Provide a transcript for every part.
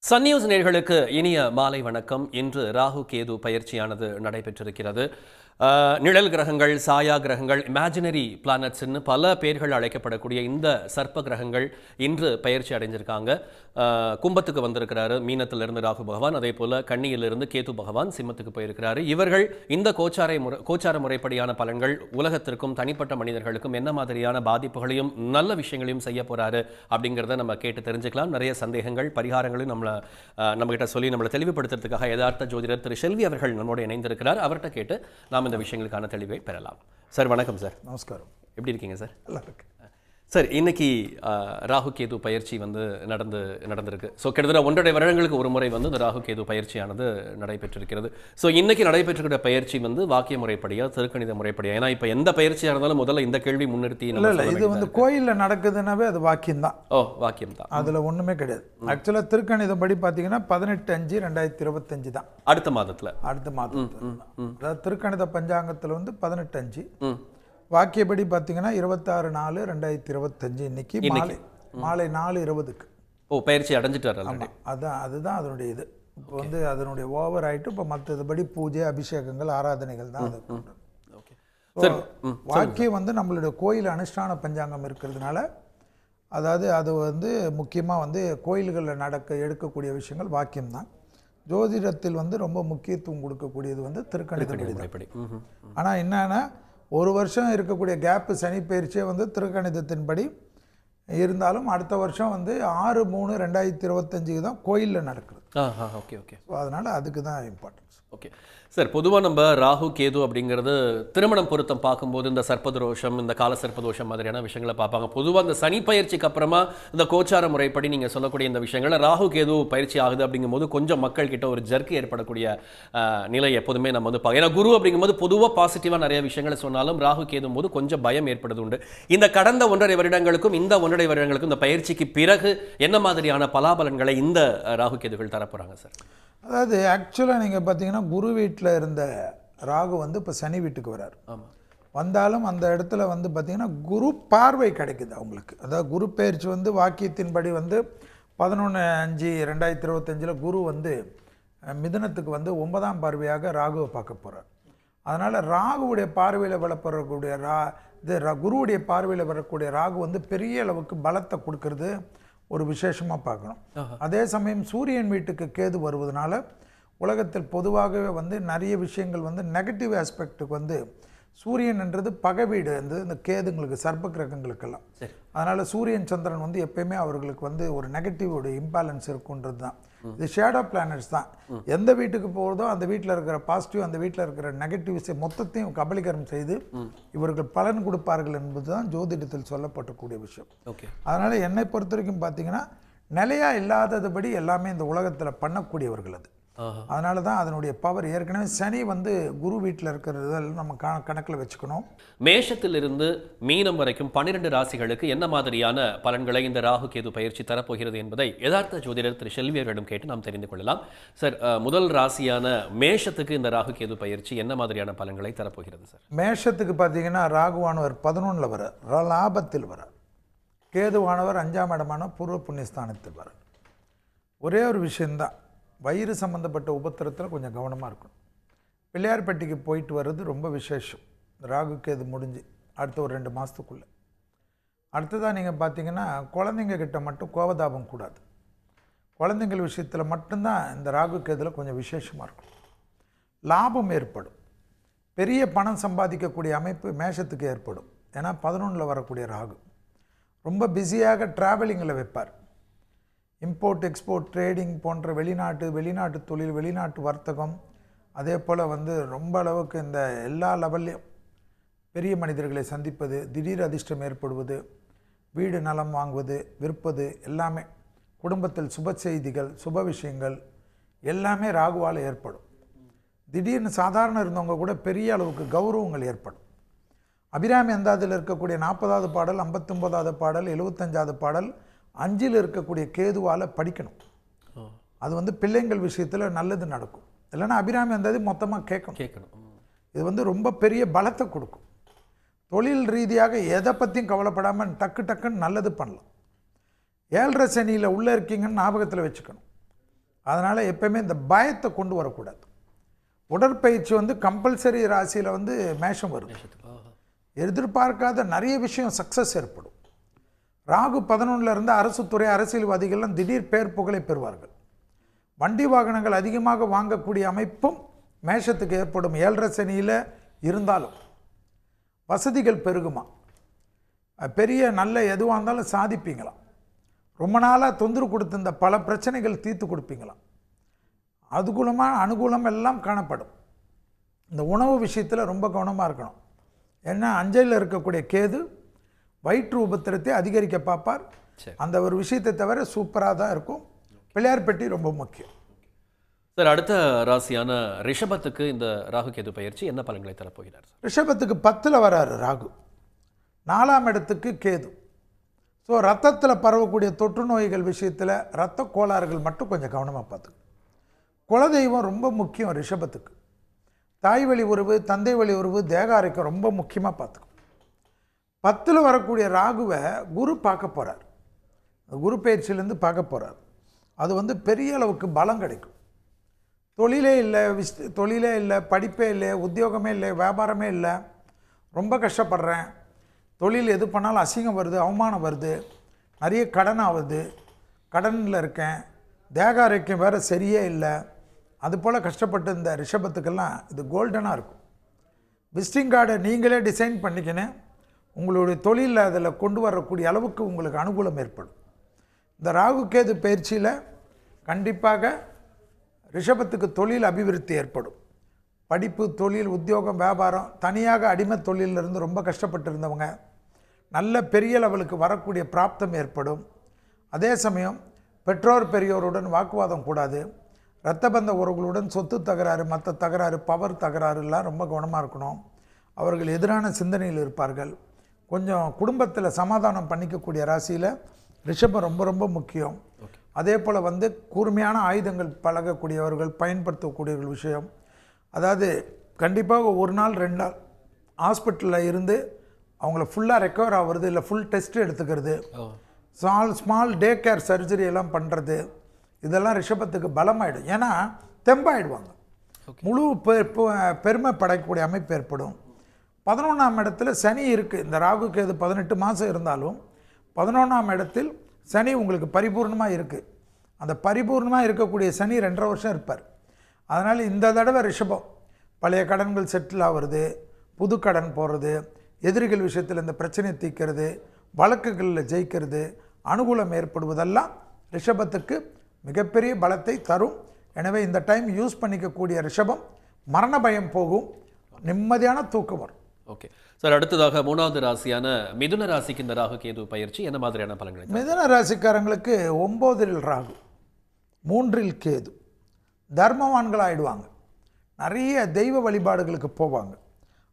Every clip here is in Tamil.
சன் நியூஸ் நேயர்களுக்கு இனிய மாலை வணக்கம். இன்று ராகு கேது பயிற்சியானது நடைபெற்றிருக்கிறது. நிழல் கிரகங்கள், சாயா கிரகங்கள், இமேஜினரி பிளானட்ஸ்ன்னு பல பேர்கள் அழைக்கப்படக்கூடிய இந்த சர்ப்ப கிரகங்கள் இன்று பயிற்சி அடைஞ்சிருக்காங்க. கும்பத்துக்கு வந்திருக்கிறாரு மீனத்திலிருந்து ராகு பகவான், அதே போல கன்னியிலிருந்து கேது பகவான் சிம்மத்துக்கு போயிருக்கிறாரு. இவர்கள் இந்த கோச்சார முறைப்படியான பலன்கள் உலகத்திற்கும் தனிப்பட்ட மனிதர்களுக்கும் என்ன மாதிரியான பாதிப்புகளையும் நல்ல விஷயங்களையும் செய்ய போறாரு அப்படிங்கிறத நம்ம கேட்டு தெரிஞ்சுக்கலாம். நிறைய சந்தேகங்கள், பரிகாரங்களையும் நம்ம கிட்ட சொல்லி நம்மளை தெளிவுபடுத்துறதுக்காக யதார்த்த ஜோதிடர் திரு செல்வி அவர்கள் நம்மோடு இணைந்திருக்கிறார். அவர்கிட்ட கேட்டு நாம் இந்த விஷயங்களுக்கான தெளிவை பெறலாம். சார் வணக்கம். சார் நமஸ்காரம். எப்படி இருக்கீங்க சார்? நல்லா இருக்கு சார். இன்னைக்கு ராகு கேது பயிற்சி நடந்திருக்கு. ஸோ கிட்டத்தட்ட 1.5 வருடங்களுக்கு ஒரு முறை இந்த ராகு கேது பயிற்சியானது நடைபெற்றிருக்கிறது. ஸோ இன்னைக்கு நடைபெற்றிருக்கிற பயிற்சி திருக்கணித முறைப்படியா, திருக்கணித முறைப்படியா? ஏன்னா இப்போ எந்த பயிற்சியாக இருந்தாலும் முதல்ல இந்த கேள்வி முன்னிறுத்தி இல்லை, இது கோயிலில் நடக்குதுன்னாவே அது வாக்கியம் தான். வாக்கியம் தான், அதில் ஒன்றுமே கிடையாது. ஆக்சுவலாக திருக்கணிதம் படி பார்த்தீங்கன்னா 18/5/2025 தான். அடுத்த மாதத்தில் அதாவது திருக்கணித பஞ்சாங்கத்தில் 18/5. வாக்கியப்படி பார்த்தீங்கன்னா 26/4/2025 இன்னைக்கு மாலை 4:20க்கு பயிற்சி அடைஞ்சிட்டார். அதுதான் அதனுடைய இது. இப்போ அதனுடைய ஓவர் ஆகிட்டு இப்போ மற்றபடி பூஜை, அபிஷேகங்கள், ஆராதனைகள் தான் அது. வாக்கியம் நம்மளுடைய கோயில் அனுஷ்டான பஞ்சாங்கம் இருக்கிறதுனால, அதாவது அது முக்கியமாக கோயில்களில் எடுக்கக்கூடிய விஷயங்கள் வாக்கியம் தான். ஜோதிடத்தில் ரொம்ப முக்கியத்துவம் கொடுக்கக்கூடியது திருக்கணிதப்படி. ஆனால் என்னன்னா, ஒரு வருஷம் இருக்கக்கூடிய கேப்பு சனி பயிற்சியே திருக்கணிதத்தின்படி இருந்தாலும் அடுத்த வருஷம் 6/3/2025 தான் கோயிலில் நடக்குது. அதனால அதுக்கு தான் இம்பார்ட்டன்ஸ். Okay sir. பொதுவாக நம்ம ராகு கேது அப்படிங்கிறது திருமணம் பொருத்தம் பார்க்கும்போது இந்த சர்ப்பதோஷம், இந்த கால சர்ப்பதோஷம் மாதிரியான விஷயங்களை பார்ப்பாங்க. பொதுவாக இந்த சனி பயிற்சிக்கு அப்புறமா இந்த கோச்சார முறைப்படி நீங்கள் சொல்லக்கூடிய இந்த விஷயங்கள் ராகு கேது பயிற்சி ஆகுது அப்படிங்கும்போது கொஞ்சம் மக்கள் கிட்ட ஒரு ஜர்க்கு ஏற்படக்கூடிய நிலை எப்போதுமே நம்ம பார்க்கலாம். ஏன்னா குரு அப்படிங்கும்போது பொதுவாக பாசிட்டிவாக நிறைய விஷயங்களை சொன்னாலும் ராகு கேதும் போது கொஞ்சம் பயம் ஏற்படுது உண்டு. இந்த கடந்த 1.5 வருடங்களுக்கும் இந்த 1.5 வருடங்களுக்கும் இந்த பயிற்சிக்கு பிறகு என்ன மாதிரியான பலாபலன்களை இந்த ராகு கேதுகள் தரப்போறாங்க சார்? அதாவது ஆக்சுவலாக நீங்கள் பார்த்தீங்கன்னா குரு வீட்டில் இருந்த ராகு இப்போ சனி வீட்டுக்கு வராரு. வந்தாலும் அந்த இடத்துல பார்த்தீங்கன்னா குரு பார்வை கிடைக்குது அவங்களுக்கு. அதாவது குரு பயிற்சி வாக்கியத்தின்படி 11/5/2025 குரு மிதுனத்துக்கு 9ஆம் பார்வையாக ராகுவை பார்க்க போகிறார். அதனால் ராகுவுடைய பார்வையில் வரக்கூடிய குருவுடைய பார்வையில் வரக்கூடிய ராகு பெரிய அளவுக்கு பலத்தை கொடுக்கறது ஒரு விசேஷமாக பார்க்கணும். அதே சமயம் சூரியன் வீட்டுக்கு கேது வருவதனால உலகத்தில் பொதுவாகவே நிறைய விஷயங்கள் நெகட்டிவ் ஆஸ்பெக்டுக்கு சூரியன் என்றது பகை வீடு இந்த கேதுங்களுக்கு, சர்ப்ப கிரகங்களுக்கெல்லாம். அதனால் சூரியன் சந்திரன் எப்பயுமே அவர்களுக்கு ஒரு நெகட்டிவ் இம்பேலன்ஸ் இருக்குன்றது தான். இது ஷேடோ பிளானட்ஸ் தான். எந்த வீட்டுக்கு போகிறதோ அந்த வீட்டில் இருக்கிற பாசிட்டிவ், அந்த வீட்டில் இருக்கிற நெகட்டிவ்ஸை மொத்தத்தையும் கபலீகரம் செய்து இவர்கள் பலன் கொடுப்பார்கள் என்பது தான் ஜோதிடத்தில் சொல்லப்படக்கூடிய விஷயம். அதனால் என்னை பொறுத்த வரைக்கும் பார்த்தீங்கன்னா நிலையாக இல்லாததுபடி எல்லாமே இந்த உலகத்தில் பண்ணக்கூடியவர்கள் அது. அதனால தான் அதனுடைய பவர். ஏற்கனவே சனி குரு வீட்டில் இருக்கிறது நம்ம கணக்கில் வச்சுக்கணும். மேஷத்திலிருந்து மீனம் வரைக்கும் 12 ராசிகளுக்கு என்ன மாதிரியான பலன்களை இந்த ராகு கேது பயிற்சி தரப்போகிறது என்பதை யதார்த்த ஜோதிடர் திரு செல்வியர்களிடம் கேட்டு நாம் தெரிந்து கொள்ளலாம். சார், முதல் ராசியான மேஷத்துக்கு இந்த ராகு கேது பயிற்சி என்ன மாதிரியான பலன்களை தரப்போகிறது சார்? மேஷத்துக்கு பார்த்தீங்கன்னா ராகுவானவர் 11ல் வர லாபத்தில் வர, கேதுவானவர் 5ஆம் இடமான பூர்வ புண்ணியஸ்தானத்தில் வர. ஒரே ஒரு விஷயந்தான், வயிறு சம்மந்தப்பட்ட உபத்திரத்தில் கொஞ்சம் கவனமாக இருக்கணும். பிள்ளையார்பட்டிக்கு போயிட்டு வர்றது ரொம்ப விசேஷம். ராகு கேது முடிஞ்சு அடுத்த ஒரு 2 மாதத்துக்குள்ளே. அடுத்ததாக நீங்கள் பார்த்தீங்கன்னா குழந்தைங்க கிட்ட மட்டும் கோபதாபம் கூடாது. குழந்தைங்கள் விஷயத்தில் மட்டும்தான் இந்த ராகு கேதில் கொஞ்சம் விசேஷமாக இருக்கும். லாபம் ஏற்படும். பெரிய பணம் சம்பாதிக்கக்கூடிய அமைப்பு மேஷத்துக்கு ஏற்படும். ஏன்னா 11ல் வரக்கூடிய ராகு ரொம்ப பிஸியாக ட்ராவலிங்கில் வைப்பார். இம்போர்ட், எக்ஸ்போர்ட், ட்ரேடிங் போன்ற வெளிநாட்டு தொழில், வெளிநாட்டு வர்த்தகம், அதே போல் ரொம்ப அளவுக்கு இந்த எல்லா லெவல்லையும் பெரிய மனிதர்களை சந்திப்பது, திடீர் அதிர்ஷ்டம் ஏற்படுவது, வீடு நலம் வாங்குவது, விற்பது, எல்லாமே குடும்பத்தில் சுப செய்திகள், சுப விஷயங்கள் எல்லாமே ராகுவால் ஏற்படும். திடீர்னு சாதாரண இருந்தவங்க கூட பெரிய அளவுக்கு கௌரவங்கள் ஏற்படும். அபிராமி அந்தாதில் இருக்கக்கூடிய 40வது பாடல், 59வது பாடல், 75வது பாடல் 5ல் இருக்கக்கூடிய கேதுவால் படிக்கணும். அது பிள்ளைங்கள் விஷயத்தில் நல்லது நடக்கும். இல்லைன்னா அபிராமி அந்தாதி மொத்தமாக கேட்கணும். இது ரொம்ப பெரிய பலத்தை கொடுக்கும். தொழில் ரீதியாக எதை பற்றியும் கவலைப்படாமல் டக்குன்னு நல்லது பண்ணலாம். 7.5 சனியில் உள்ளே இருக்கீங்கன்னு ஞாபகத்தில் வச்சுக்கணும். அதனால் எப்பயுமே இந்த பயத்தை கொண்டு வரக்கூடாது. உடற்பயிற்சி வந்து கம்பல்சரி ராசியில் வந்து மேஷம் வரும். எதிர்பார்க்காத நிறைய விஷயம் சக்ஸஸ் ஏற்படும். ராகு 11 இருந்து அரசு துறை அரசியல்வாதிகள்லாம் திடீர் பேர் புகழை பெறுவார்கள். வண்டி வாகனங்கள் அதிகமாக வாங்கக்கூடிய அமைப்பும் மேஷத்துக்கு ஏற்படும். 7.5 சனியில் இருந்தாலும் வசதிகள் பெருகுமா, பெரிய நல்ல எதுவாக இருந்தாலும் சாதிப்பீங்களாம். ரொம்ப நாளாக தொந்தரவு கொடுத்திருந்த பல பிரச்சனைகள் தீர்த்து கொடுப்பீங்களாம். அதுகூலமாக அனுகூலம் எல்லாம் காணப்படும். இந்த உணவு விஷயத்தில் ரொம்ப கவனமாக இருக்கணும். ஏன்னா அஞ்சலில் இருக்கக்கூடிய கேது வயிற்று உபத்திரத்தை அதிகரிக்க பார்ப்பார். அந்த ஒரு விஷயத்தை தவிர சூப்பராக தான் இருக்கும். பிள்ளையார் பெட்டி ரொம்ப முக்கியம். சார், அடுத்த ராசியான ரிஷபத்துக்கு இந்த ராகு கேது பயிற்சி என்ன பலன்களை தரப்போகிறார்? ரிஷபத்துக்கு 10ல் வராரு ராகு, 4ஆம் இடத்துக்கு கேது. ஸோ ரத்தத்தில் பரவக்கூடிய தொற்று நோய்கள் விஷயத்தில் இரத்த கோளாறுகள் மட்டும் கொஞ்சம் கவனமாக பார்த்துக்கணும். குலதெய்வம் ரொம்ப முக்கியம் ரிஷபத்துக்கு. தாய் வழி உறவு, தந்தை வழி உறவு, தேக ஆரோக்கியம் ரொம்ப முக்கியமாக பார்த்துக்கணும். 10ல் வரக்கூடிய ராகுவை குரு பார்க்க போகிறார். குரு பயிற்சியிலேருந்து பார்க்க போகிறார். அது வந்து பெரிய அளவுக்கு பலம் கிடைக்கும். தொழிலே இல்லை, படிப்பே இல்லை, உத்தியோகமே இல்லை, வியாபாரமே இல்லை, ரொம்ப கஷ்டப்படுறேன், தொழில் எது பண்ணாலும் அசிங்கம் வருது, அவமானம் வருது, நிறைய கடன் ஆகுது, கடனில் இருக்கேன், தேக ஆரோக்கியம் வேறு சரியே இல்லை, அதுபோல் கஷ்டப்பட்டு இந்த ரிஷபத்துக்கெல்லாம் இது கோல்டனாக இருக்கும். விசிட்டிங் கார்டை நீங்களே டிசைன் பண்ணிக்கின்னு உங்களுடைய தொழிலில் அதில் கொண்டு வரக்கூடிய அளவுக்கு உங்களுக்கு அனுகூலம் ஏற்படும். இந்த ராகு கேது பயிற்சியில் கண்டிப்பாக ரிஷபத்துக்கு தொழில் அபிவிருத்தி ஏற்படும். படிப்பு, தொழில், உத்தியோகம், வியாபாரம், தனியாக அடிமை தொழிலிருந்து ரொம்ப கஷ்டப்பட்டு இருந்தவங்க நல்ல பெரிய லெவலுக்கு வரக்கூடிய பிராப்தம் ஏற்படும். அதே சமயம் பெற்றோர் பெரியோருடன் வாக்குவாதம் கூடாது. இரத்தபந்த உறவுகளுடன் சொத்து தகராறு, மற்ற தகராறு, பவர் தகராறுலாம் ரொம்ப கவனமாக இருக்கணும். அவர்கள் எதிரான சிந்தனையில் இருப்பார்கள். கொஞ்சம் குடும்பத்தில் சமாதானம் பண்ணிக்கக்கூடிய ராசியில் ரிஷபம் ரொம்ப ரொம்ப முக்கியம். அதே போல் வந்து கூர்மையான ஆயுதங்கள் பழகக்கூடியவர்கள், பயன்படுத்தக்கூடியவர்கள் விஷயம். அதாவது கண்டிப்பாக 1 நாள் 2 நாள் ஹாஸ்பிட்டலில் இருந்து அவங்கள ஃபுல்லாக ரெக்கவர் ஆகிறது, இல்லை ஃபுல் டெஸ்ட் எடுத்துக்கிறது, ஸ்மால் டே கேர் சர்ஜரி எல்லாம் பண்ணுறது, இதெல்லாம் ரிஷபத்துக்கு பலமாயிடும். ஏன்னா தெம்பாயிடுவாங்க, முழு பெருமை படைக்கக்கூடிய அமைப்பு ஏற்படும். 11ஆம் இடத்துல சனி இருக்குது. இந்த ராகு கேது 18 மாதம் இருந்தாலும் 11ஆம் இடத்தில் சனி உங்களுக்கு பரிபூர்ணமாக இருக்குது. அந்த பரிபூர்ணமாக இருக்கக்கூடிய சனி 2.5 வருஷம் இருப்பார். அதனால் இந்த தடவை ரிஷபம் பழைய கடன்கள் செட்டில் ஆகிறது, புது கடன் போடுறது, எதிரிகள் விஷயத்தில் இந்த பிரச்சனையை தீர்க்கிறது, வழக்குகளில் ஜெயிக்கிறது, அனுகூலம் ஏற்படுவதெல்லாம் ரிஷபத்துக்கு மிகப்பெரிய பலத்தை தரும். எனவே இந்த டைம் யூஸ் பண்ணிக்கக்கூடிய ரிஷபம் மரண பயம் போகும், நிம்மதியான தூக்கம் வரும். ஓகே சார், அடுத்ததாக 3வது ராசியான மிதுன ராசிக்கு இந்த ராகு கேது பயிற்சி என்ன மாதிரியான பலன்களை? மிதுன ராசிக்காரங்களுக்கு 9ல் ராகு, 3ல் கேது, தர்மவான்கள் ஆயிடுவாங்க. நிறைய தெய்வ வழிபாடுகளுக்கு போவாங்க,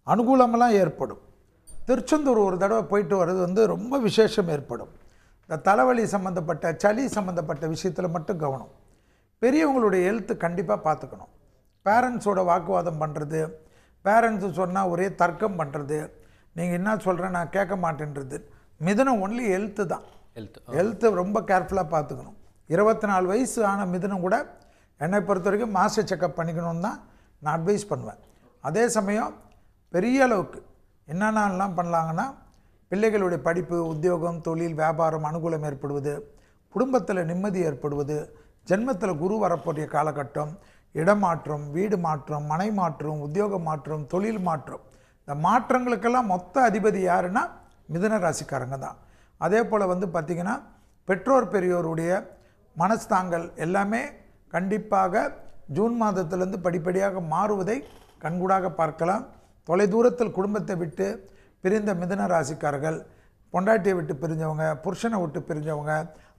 அனுகூலமெல்லாம் ஏற்படும். திருச்செந்தூர் ஒரு தடவை போயிட்டு வர்றது வந்து ரொம்ப விசேஷம் ஏற்படும். இந்த தலைவலி சம்மந்தப்பட்ட, சளி சம்மந்தப்பட்ட விஷயத்தில் மட்டும் கவனம். பெரியவங்களுடைய ஹெல்த்து கண்டிப்பாக பார்த்துக்கணும். பேரண்ட்ஸோட வாக்குவாதம் பண்ணுறது, பேரண்ட்ஸு சொன்னால் ஒரே தர்க்கம் பண்ணுறது, நீங்கள் என்ன சொல்கிறேன் நான் கேட்க மாட்டேன்றது. மிதுனம் ஒன்லி ஹெல்த்து தான். ஹெல்த்து ரொம்ப கேர்ஃபுல்லாக பார்த்துக்கணும். 24 வயசு ஆன மிதுனம் கூட என்னை பொறுத்த வரைக்கும் மாஸ்டர் செக்கப் பண்ணிக்கணும்னு தான் நான் அட்வைஸ் பண்ணுவேன். அதே சமயம் பெரிய அளவுக்கு என்னென்னலாம் பண்ணலாங்கன்னா, பிள்ளைகளுடைய படிப்பு, உத்தியோகம், தொழில், வியாபாரம் அனுகூலம் ஏற்படுவது, குடும்பத்தில் நிம்மதி ஏற்படுவது, ஜென்மத்தில் குரு வரக்கூடிய காலகட்டம், இடமாற்றம், வீடு மாற்றம், மனை மாற்றம், உத்தியோக மாற்றம், தொழில் மாற்றம், இந்த மாற்றங்களுக்கெல்லாம் மொத்த அதிபதி யாருன்னா மிதுன ராசிக்காரங்க தான். அதே போல் வந்து பார்த்திங்கன்னா பெற்றோர் பெரியோருடைய மனஸ்தாங்கள் எல்லாமே கண்டிப்பாக ஜூன் மாதத்திலேருந்து படிப்படியாக மாறுவதை கண்கூடாக பார்க்கலாம். தொலைதூரத்தில் குடும்பத்தை விட்டு பிரிந்த மிதுன ராசிக்காரர்கள், பொண்டாட்டியை விட்டு பிரிஞ்சவங்க, புருஷனை விட்டு பிரிஞ்சவங்க,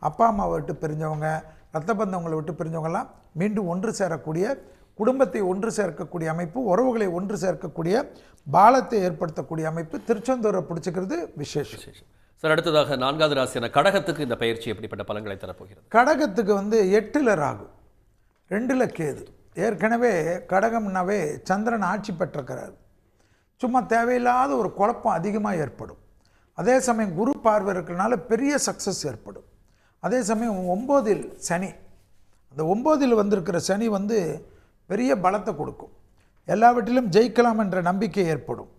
அப்பா அம்மாவை விட்டு பிரிஞ்சவங்க, ரத்த பந்தவங்களை விட்டு பிரிஞ்சவங்கெல்லாம் மீண்டும் ஒன்று சேரக்கூடிய, குடும்பத்தை ஒன்று சேர்க்கக்கூடிய அமைப்பு, உறவுகளை ஒன்று சேர்க்கக்கூடிய பாலத்தை ஏற்படுத்தக்கூடிய அமைப்பு திருச்செந்தூரை பிடிச்சிக்கிறது விசேஷம். சார், அடுத்ததாக 4வது ராசியான கடகத்துக்கு இந்த பயிற்சி எப்படிப்பட்ட பலன்களை தரப்போகிறது? கடகத்துக்கு வந்து 8ல் ராகு, 2ல் கேது. ஏற்கனவே கடகம்னாவே சந்திரன் ஆட்சி பெற்றிருக்கிறார். சும்மா தேவையில்லாத ஒரு குழப்பம் அதிகமாக ஏற்படும். அதே சமயம் குரு பார்வை இருக்கிறனால பெரிய சக்ஸஸ் ஏற்படும். அதே சமயம் 9ல் சனி, அந்த 9ல் வந்திருக்கிற சனி வந்து பெரிய பலத்தை கொடுக்கும். எல்லாவற்றிலும் ஜெயிக்கலாம் என்ற நம்பிக்கை ஏற்படும்.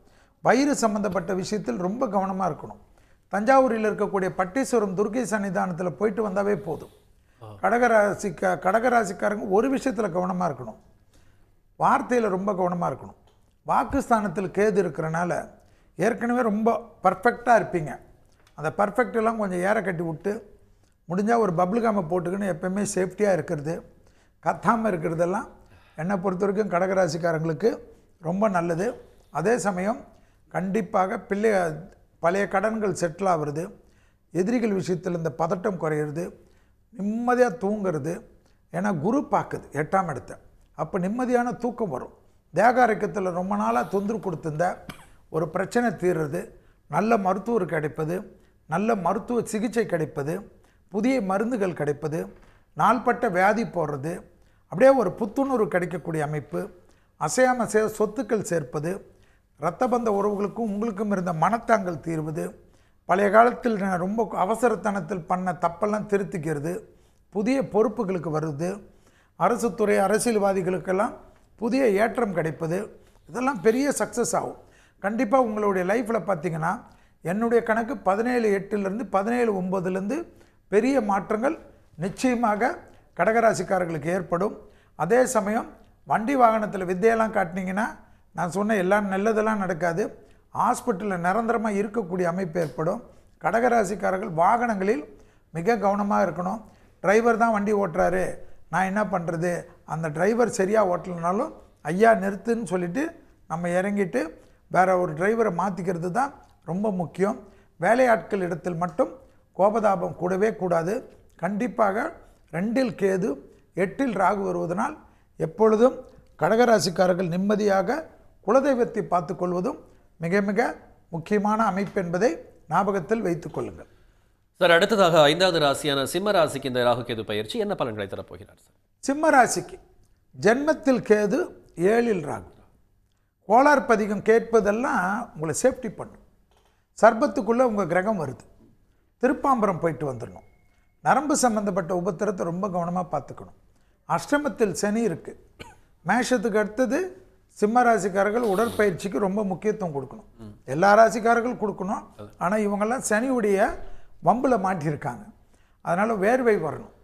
வயிறு சம்பந்தப்பட்ட விஷயத்தில் ரொம்ப கவனமாக இருக்கணும். தஞ்சாவூரில் இருக்கக்கூடிய பட்டீஸ்வரம் துர்க்கை சன்னிதானத்தில் போயிட்டு வந்தாவே போதும். கடகராசிக்காரங்க ஒரு விஷயத்தில் கவனமாக இருக்கணும், வார்த்தையில் ரொம்ப கவனமாக இருக்கணும். வாக்குஸ்தானத்தில் கேது இருக்கிறனால ஏற்கனவே ரொம்ப பர்ஃபெக்டாக இருப்பீங்க. அந்த பர்ஃபெக்டெல்லாம் கொஞ்சம் ஏற கட்டி விட்டு முடிஞ்சால் ஒரு பபுள் காமை போட்டுக்கின்னு எப்போயுமே சேஃப்டியாக இருக்கிறது, கத்தாமல் இருக்கிறதெல்லாம் என்னை பொறுத்த வரைக்கும் கடகராசிக்காரங்களுக்கு ரொம்ப நல்லது. அதே சமயம் கண்டிப்பாக பழைய கடன்கள் செட்டில் ஆகிறது, எதிரிகள் விஷயத்தில் இந்த பதட்டம் குறையிறது, நிம்மதியாக தூங்கிறது. ஏன்னா குரு பார்க்குது 8ஆம் இடத்தை, அப்போ நிம்மதியான தூக்கம் வரும். தேக ஆரோக்கியத்தில் ரொம்ப நாளாக தொந்தரவு கொடுத்துருந்த ஒரு பிரச்சனை தீர்றது, நல்ல மருத்துவர் கிடைப்பது, நல்ல மருத்துவ சிகிச்சை கிடைப்பது, புதிய மருந்துகள் கிடைப்பது, நாள்பட்ட வியாதி போடுறது, அப்படியே ஒரு புத்துணர்வு கிடைக்கக்கூடிய அமைப்பு, அசையாம சொத்துக்கள் சேர்ப்பது, இரத்தபந்த உறவுகளுக்கும் உங்களுக்கும் இருந்த மனத்தாங்கல் தீர்வது, பழைய காலத்தில் ரொம்ப அவசரத்தனத்தில் பண்ண தப்பெல்லாம் திருத்திக்கிறது, புதிய பொறுப்புகளுக்கு வருது, அரசு துறை அரசியல்வாதிகளுக்கெல்லாம் புதிய ஏற்றம் கிடைப்பது, இதெல்லாம் பெரிய சக்ஸஸ் ஆகும். கண்டிப்பாக உங்களுடைய லைஃப்பில் பார்த்தீங்கன்னா என்னுடைய கணக்கு 17/8 17/9 பெரிய மாற்றங்கள் நிச்சயமாக கடகராசிக்காரர்களுக்கு ஏற்படும். அதே சமயம் வண்டி வாகனத்தில் வித்தையெல்லாம் காட்டினீங்கன்னா நான் சொன்ன எல்லாம் நல்லதெல்லாம் நடக்காது. ஹாஸ்பிட்டலில் நிரந்தரமாக இருக்கக்கூடிய அமைப்பு ஏற்படும். கடகராசிக்காரர்கள் வாகனங்களில் மிக கவனமாக இருக்கணும். டிரைவர் தான் வண்டி ஓட்டுறாரு, நான் என்ன பண்ணுறது, அந்த டிரைவர் சரியாக ஓட்டலைனாலும் ஐயா நிறுத்துன்னு சொல்லிவிட்டு நம்ம இறங்கிட்டு வேறு ஒரு டிரைவரை மாற்றிக்கிறது தான் ரொம்ப முக்கியம். வேலையாட்கள் இடத்தில் மட்டும் கோபதாபம் கூடவே கூடாது. கண்டிப்பாக 2ல் கேது 8ல் ராகு வருவதனால் எப்பொழுதும் கடகராசிக்காரர்கள் நிம்மதியாக குலதெய்வத்தை பார்த்து கொள்வதும் மிக மிக முக்கியமான அமைப்பு என்பதை ஞாபகத்தில் வைத்துக் கொள்ளுங்கள். சார், அடுத்ததாக 5வது ராசியான சிம்ம ராசிக்கு இந்த ராகு கேது பயிற்சி என்ன பலன்களை தரப்போகிறார் சார்? சிம்ம ராசிக்கு ஜென்மத்தில் கேது 7ல் ராகு. கோளார் பதிகம் கேட்பதெல்லாம் உங்களை சேஃப்டி பண்ணும். சர்பத்துக்குள்ளே உங்கள் கிரகம் வருது, திருப்பாம்பரம் போயிட்டு வந்துடணும். நரம்பு சம்பந்தப்பட்ட உபத்திரத்தை ரொம்ப கவனமாக பார்த்துக்கணும். அஷ்டமத்தில் சனி இருக்குது. மேஷத்துக்கு அடுத்தது சிம்ம ராசிக்காரர்கள் உடற்பயிற்சிக்கு ரொம்ப முக்கியத்துவம் கொடுக்கணும். எல்லா ராசிக்காரர்கள் கொடுக்கணும். ஆனால் இவங்கெல்லாம் சனியுடைய வம்பில் மாட்டியிருக்காங்க, அதனால் வேர்வை வரணும்.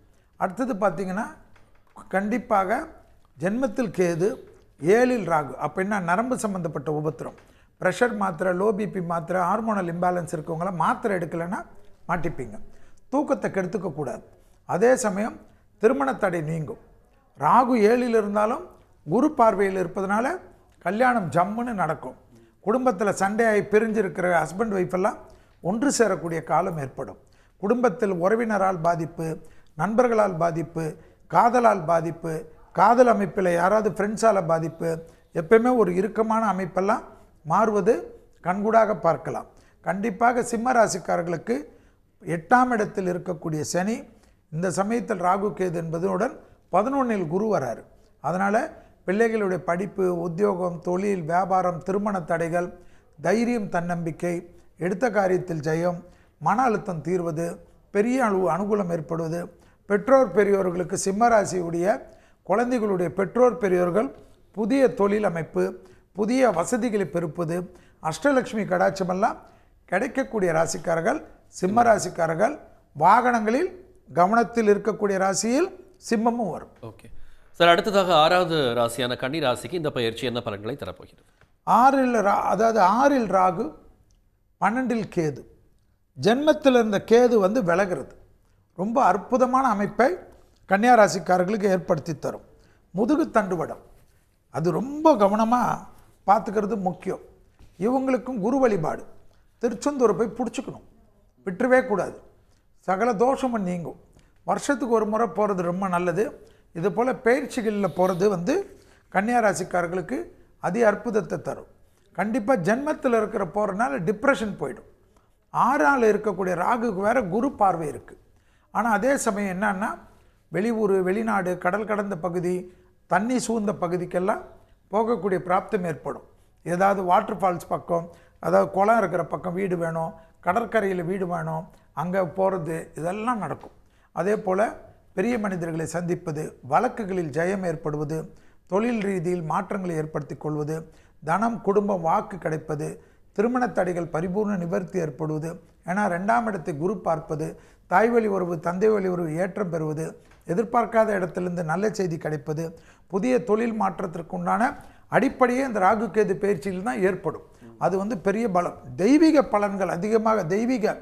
அடுத்தது பார்த்திங்கன்னா கண்டிப்பாக ஜென்மத்தில் கேது 7ல் ராகு. அப்போ என்ன, நரம்பு சம்மந்தப்பட்ட உபத்திரம், ப்ரெஷர் மாத்திரை, லோ பிபி மாத்திரை, ஹார்மோனல் இம்பேலன்ஸ் இருக்கவங்களாம் மாத்திரை எடுக்கலைன்னா மாட்டிப்பீங்க. தூக்கத்தை கெடுத்துக்கக்கூடாது. அதே சமயம் திருமண தடை நீங்கும். ராகு 7ல் இருந்தாலும் குரு பார்வையில் இருப்பதனால கல்யாணம் ஜம்முன்னு நடக்கும். குடும்பத்தில் சண்டையாகி பிரிஞ்சிருக்கிற ஹஸ்பண்ட் ஒய்ஃபெல்லாம் ஒன்று சேரக்கூடிய காலம் ஏற்படும். குடும்பத்தில் உறவினரால் பாதிப்பு, நண்பர்களால் பாதிப்பு, காதலால் பாதிப்பு, காதல் அமைப்பில் யாராவது ஃப்ரெண்ட்ஸால் பாதிப்பு, எப்பயுமே ஒரு இறுக்கமான அமைப்பெல்லாம் மாறுவது கண்கூடாக பார்க்கலாம். கண்டிப்பாக சிம்ம ராசிக்காரர்களுக்கு 8ஆம் இடத்தில் இருக்கக்கூடிய சனி இந்த சமயத்தில் ராகு கேது என்பதுடன் 11ல் குரு வராரு. அதனால் பிள்ளைகளுடைய படிப்பு, உத்தியோகம், தொழில், வியாபாரம், திருமண தடைகள், தைரியம், தன்னம்பிக்கை, எடுத்த காரியத்தில் ஜெயம், மன அழுத்தம் தீர்வது, பெரிய அனுகூலம் ஏற்படுவது, பெற்றோர் பெரியோர்களுக்கு சிம்மராசியுடைய குழந்தைகளுடைய பெற்றோர் பெரியோர்கள் புதிய தொழில் அமைப்பு, புதிய வசதிகளை பெருப்பது, அஷ்டலட்சுமி கடாட்சமெல்லாம் கிடைக்கக்கூடிய ராசிக்காரர்கள் சிம்ம ராசிக்காரர்கள். வாகனங்களில் கவனத்தில் இருக்கக்கூடிய ராசியில் சிம்மமும் வரும். ஓகே சார், அடுத்ததாக 6வது ராசியான கன்னி ராசிக்கு இந்த பயிற்சி என்ன பலன்களை தரப்போகிறது? 6ல் ராகு 12ல் கேது. ஜென்மத்தில் இருந்த கேது வந்து விலகிறது. ரொம்ப அற்புதமான அமைப்பை கன்னியா ராசிக்காரர்களுக்கு ஏற்படுத்தி தரும். முதுகு தண்டுவடம் அது ரொம்ப கவனமாக பார்த்துக்கிறது முக்கியம். இவங்களுக்கும் குரு வழிபாடு, திருச்செந்தூரை போய் பிடிச்சிக்கணும், விட்டுறவே கூடாது. சகல தோஷமும் நீங்கும். வருஷத்துக்கு ஒரு முறை போகிறது ரொம்ப நல்லது. இது போல் பயிற்சிகளில் போகிறது வந்து கன்னியா ராசிக்காரர்களுக்கு அதி அற்புதத்தை தரும். கண்டிப்பாக ஜென்மத்தில் இருக்கிற போகிறனால டிப்ரெஷன் போயிடும். 6ஆல் இருக்கக்கூடிய ராகுக்கு வேறு குரு பார்வை இருக்குது. ஆனால் அதே சமயம் என்னன்னா, வெளியூர், வெளிநாடு, கடல் கடந்த பகுதி, தண்ணி சூழ்ந்த பகுதிக்கெல்லாம் போகக்கூடிய பிராப்தம் ஏற்படும். ஏதாவது வாட்டர் ஃபால்ஸ் பக்கம், அதாவது குளம் இருக்கிற பக்கம் வீடு வேணும், கடற்கரையில் வீடு வேணும், அங்கே போகிறது, இதெல்லாம் நடக்கும். அதே போல் பெரிய மனிதர்களை சந்திப்பது, வழக்குகளில் ஜெயம் ஏற்படுவது, தொழில் ரீதியில் மாற்றங்களை ஏற்படுத்தி கொள்வது, தனம், குடும்பம், வாக்கு கிடைப்பது, திருமண தடைகள் பரிபூர்ண நிவர்த்தி ஏற்படுவது. ஏன்னா 2ஆம் இடத்தை குரு பார்ப்பது, தாய் வழி உறவு, தந்தை வழி உறவு ஏற்றம் பெறுவது, எதிர்பார்க்காத இடத்திலிருந்து நல்ல செய்தி கிடைப்பது, புதிய தொழில் மாற்றத்திற்கு உண்டான அடிப்படையே இந்த ராகு கேது பயிற்சியில் தான் ஏற்படும். அது பெரிய பலம். தெய்வீக பலன்கள் அதிகமாக, தெய்வீக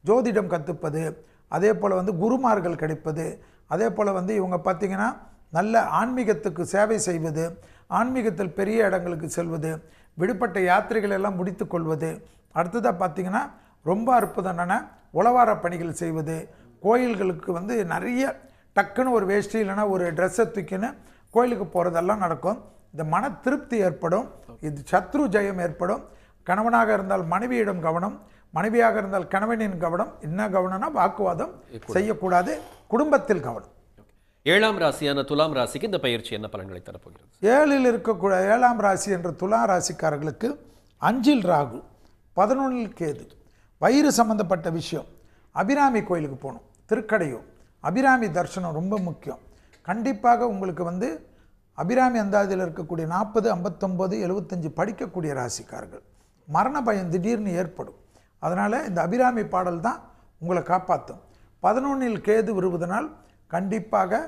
ஜோதிடம் கற்றுப்பது, அதே போல் குருமார்கள் கிடைப்பது, அதே போல் இவங்க பார்த்திங்கன்னா நல்ல ஆன்மீகத்துக்கு சேவை செய்வது, ஆன்மீகத்தில் பெரிய இடங்களுக்கு செல்வது, விடுபட்ட யாத்திரைகள் எல்லாம் முடித்து கொள்வது. அடுத்ததாக பார்த்திங்கன்னா ரொம்ப அற்புதமான உளவார பணிகள் செய்வது, கோயில்களுக்கு நிறைய டக்குன்னு ஒரு வேஷ்டி இல்லைன்னா ஒரு ட்ரெஸ்ஸை தூக்கின்னு கோயிலுக்கு போகிறதெல்லாம் நடக்கும். இந்த மன திருப்தி ஏற்படும், இது சத்ரு ஜெயம் ஏற்படும். கணவனாக இருந்தால் மனைவியிடம் கவனம், மனைவியாக இருந்தால் கணவனின் கவனம். என்ன கவனம்னா வாக்குவாதம் செய்யக்கூடாது, குடும்பத்தில் கவனம். 7ஆம் ராசியான துலாம் ராசிக்கு இந்த பயிற்சி என்ன பலன்களை தரப்போகிறது? 7இல் இருக்கக்கூடிய 7ஆம் ராசி என்ற துலா ராசிக்காரர்களுக்கு 5இல் ராகு, 11இல் கேது, வயிறு சம்பந்தப்பட்ட விஷயம். அபிராமி கோயிலுக்கு போகணும், திருக்கடையூர் அபிராமி தரிசனம் ரொம்ப முக்கியம். கண்டிப்பாக உங்களுக்கு அபிராமி அந்தாதியில் இருக்கக்கூடிய 40, 59, 75 படிக்கக்கூடிய ராசிக்காரர்கள் மரண பயம் திடீர்னு ஏற்படும். அதனால் இந்த அபிராமி பாடல் தான் உங்களை காப்பாற்றும். 11இல் கேது வருவதனால் கண்டிப்பாக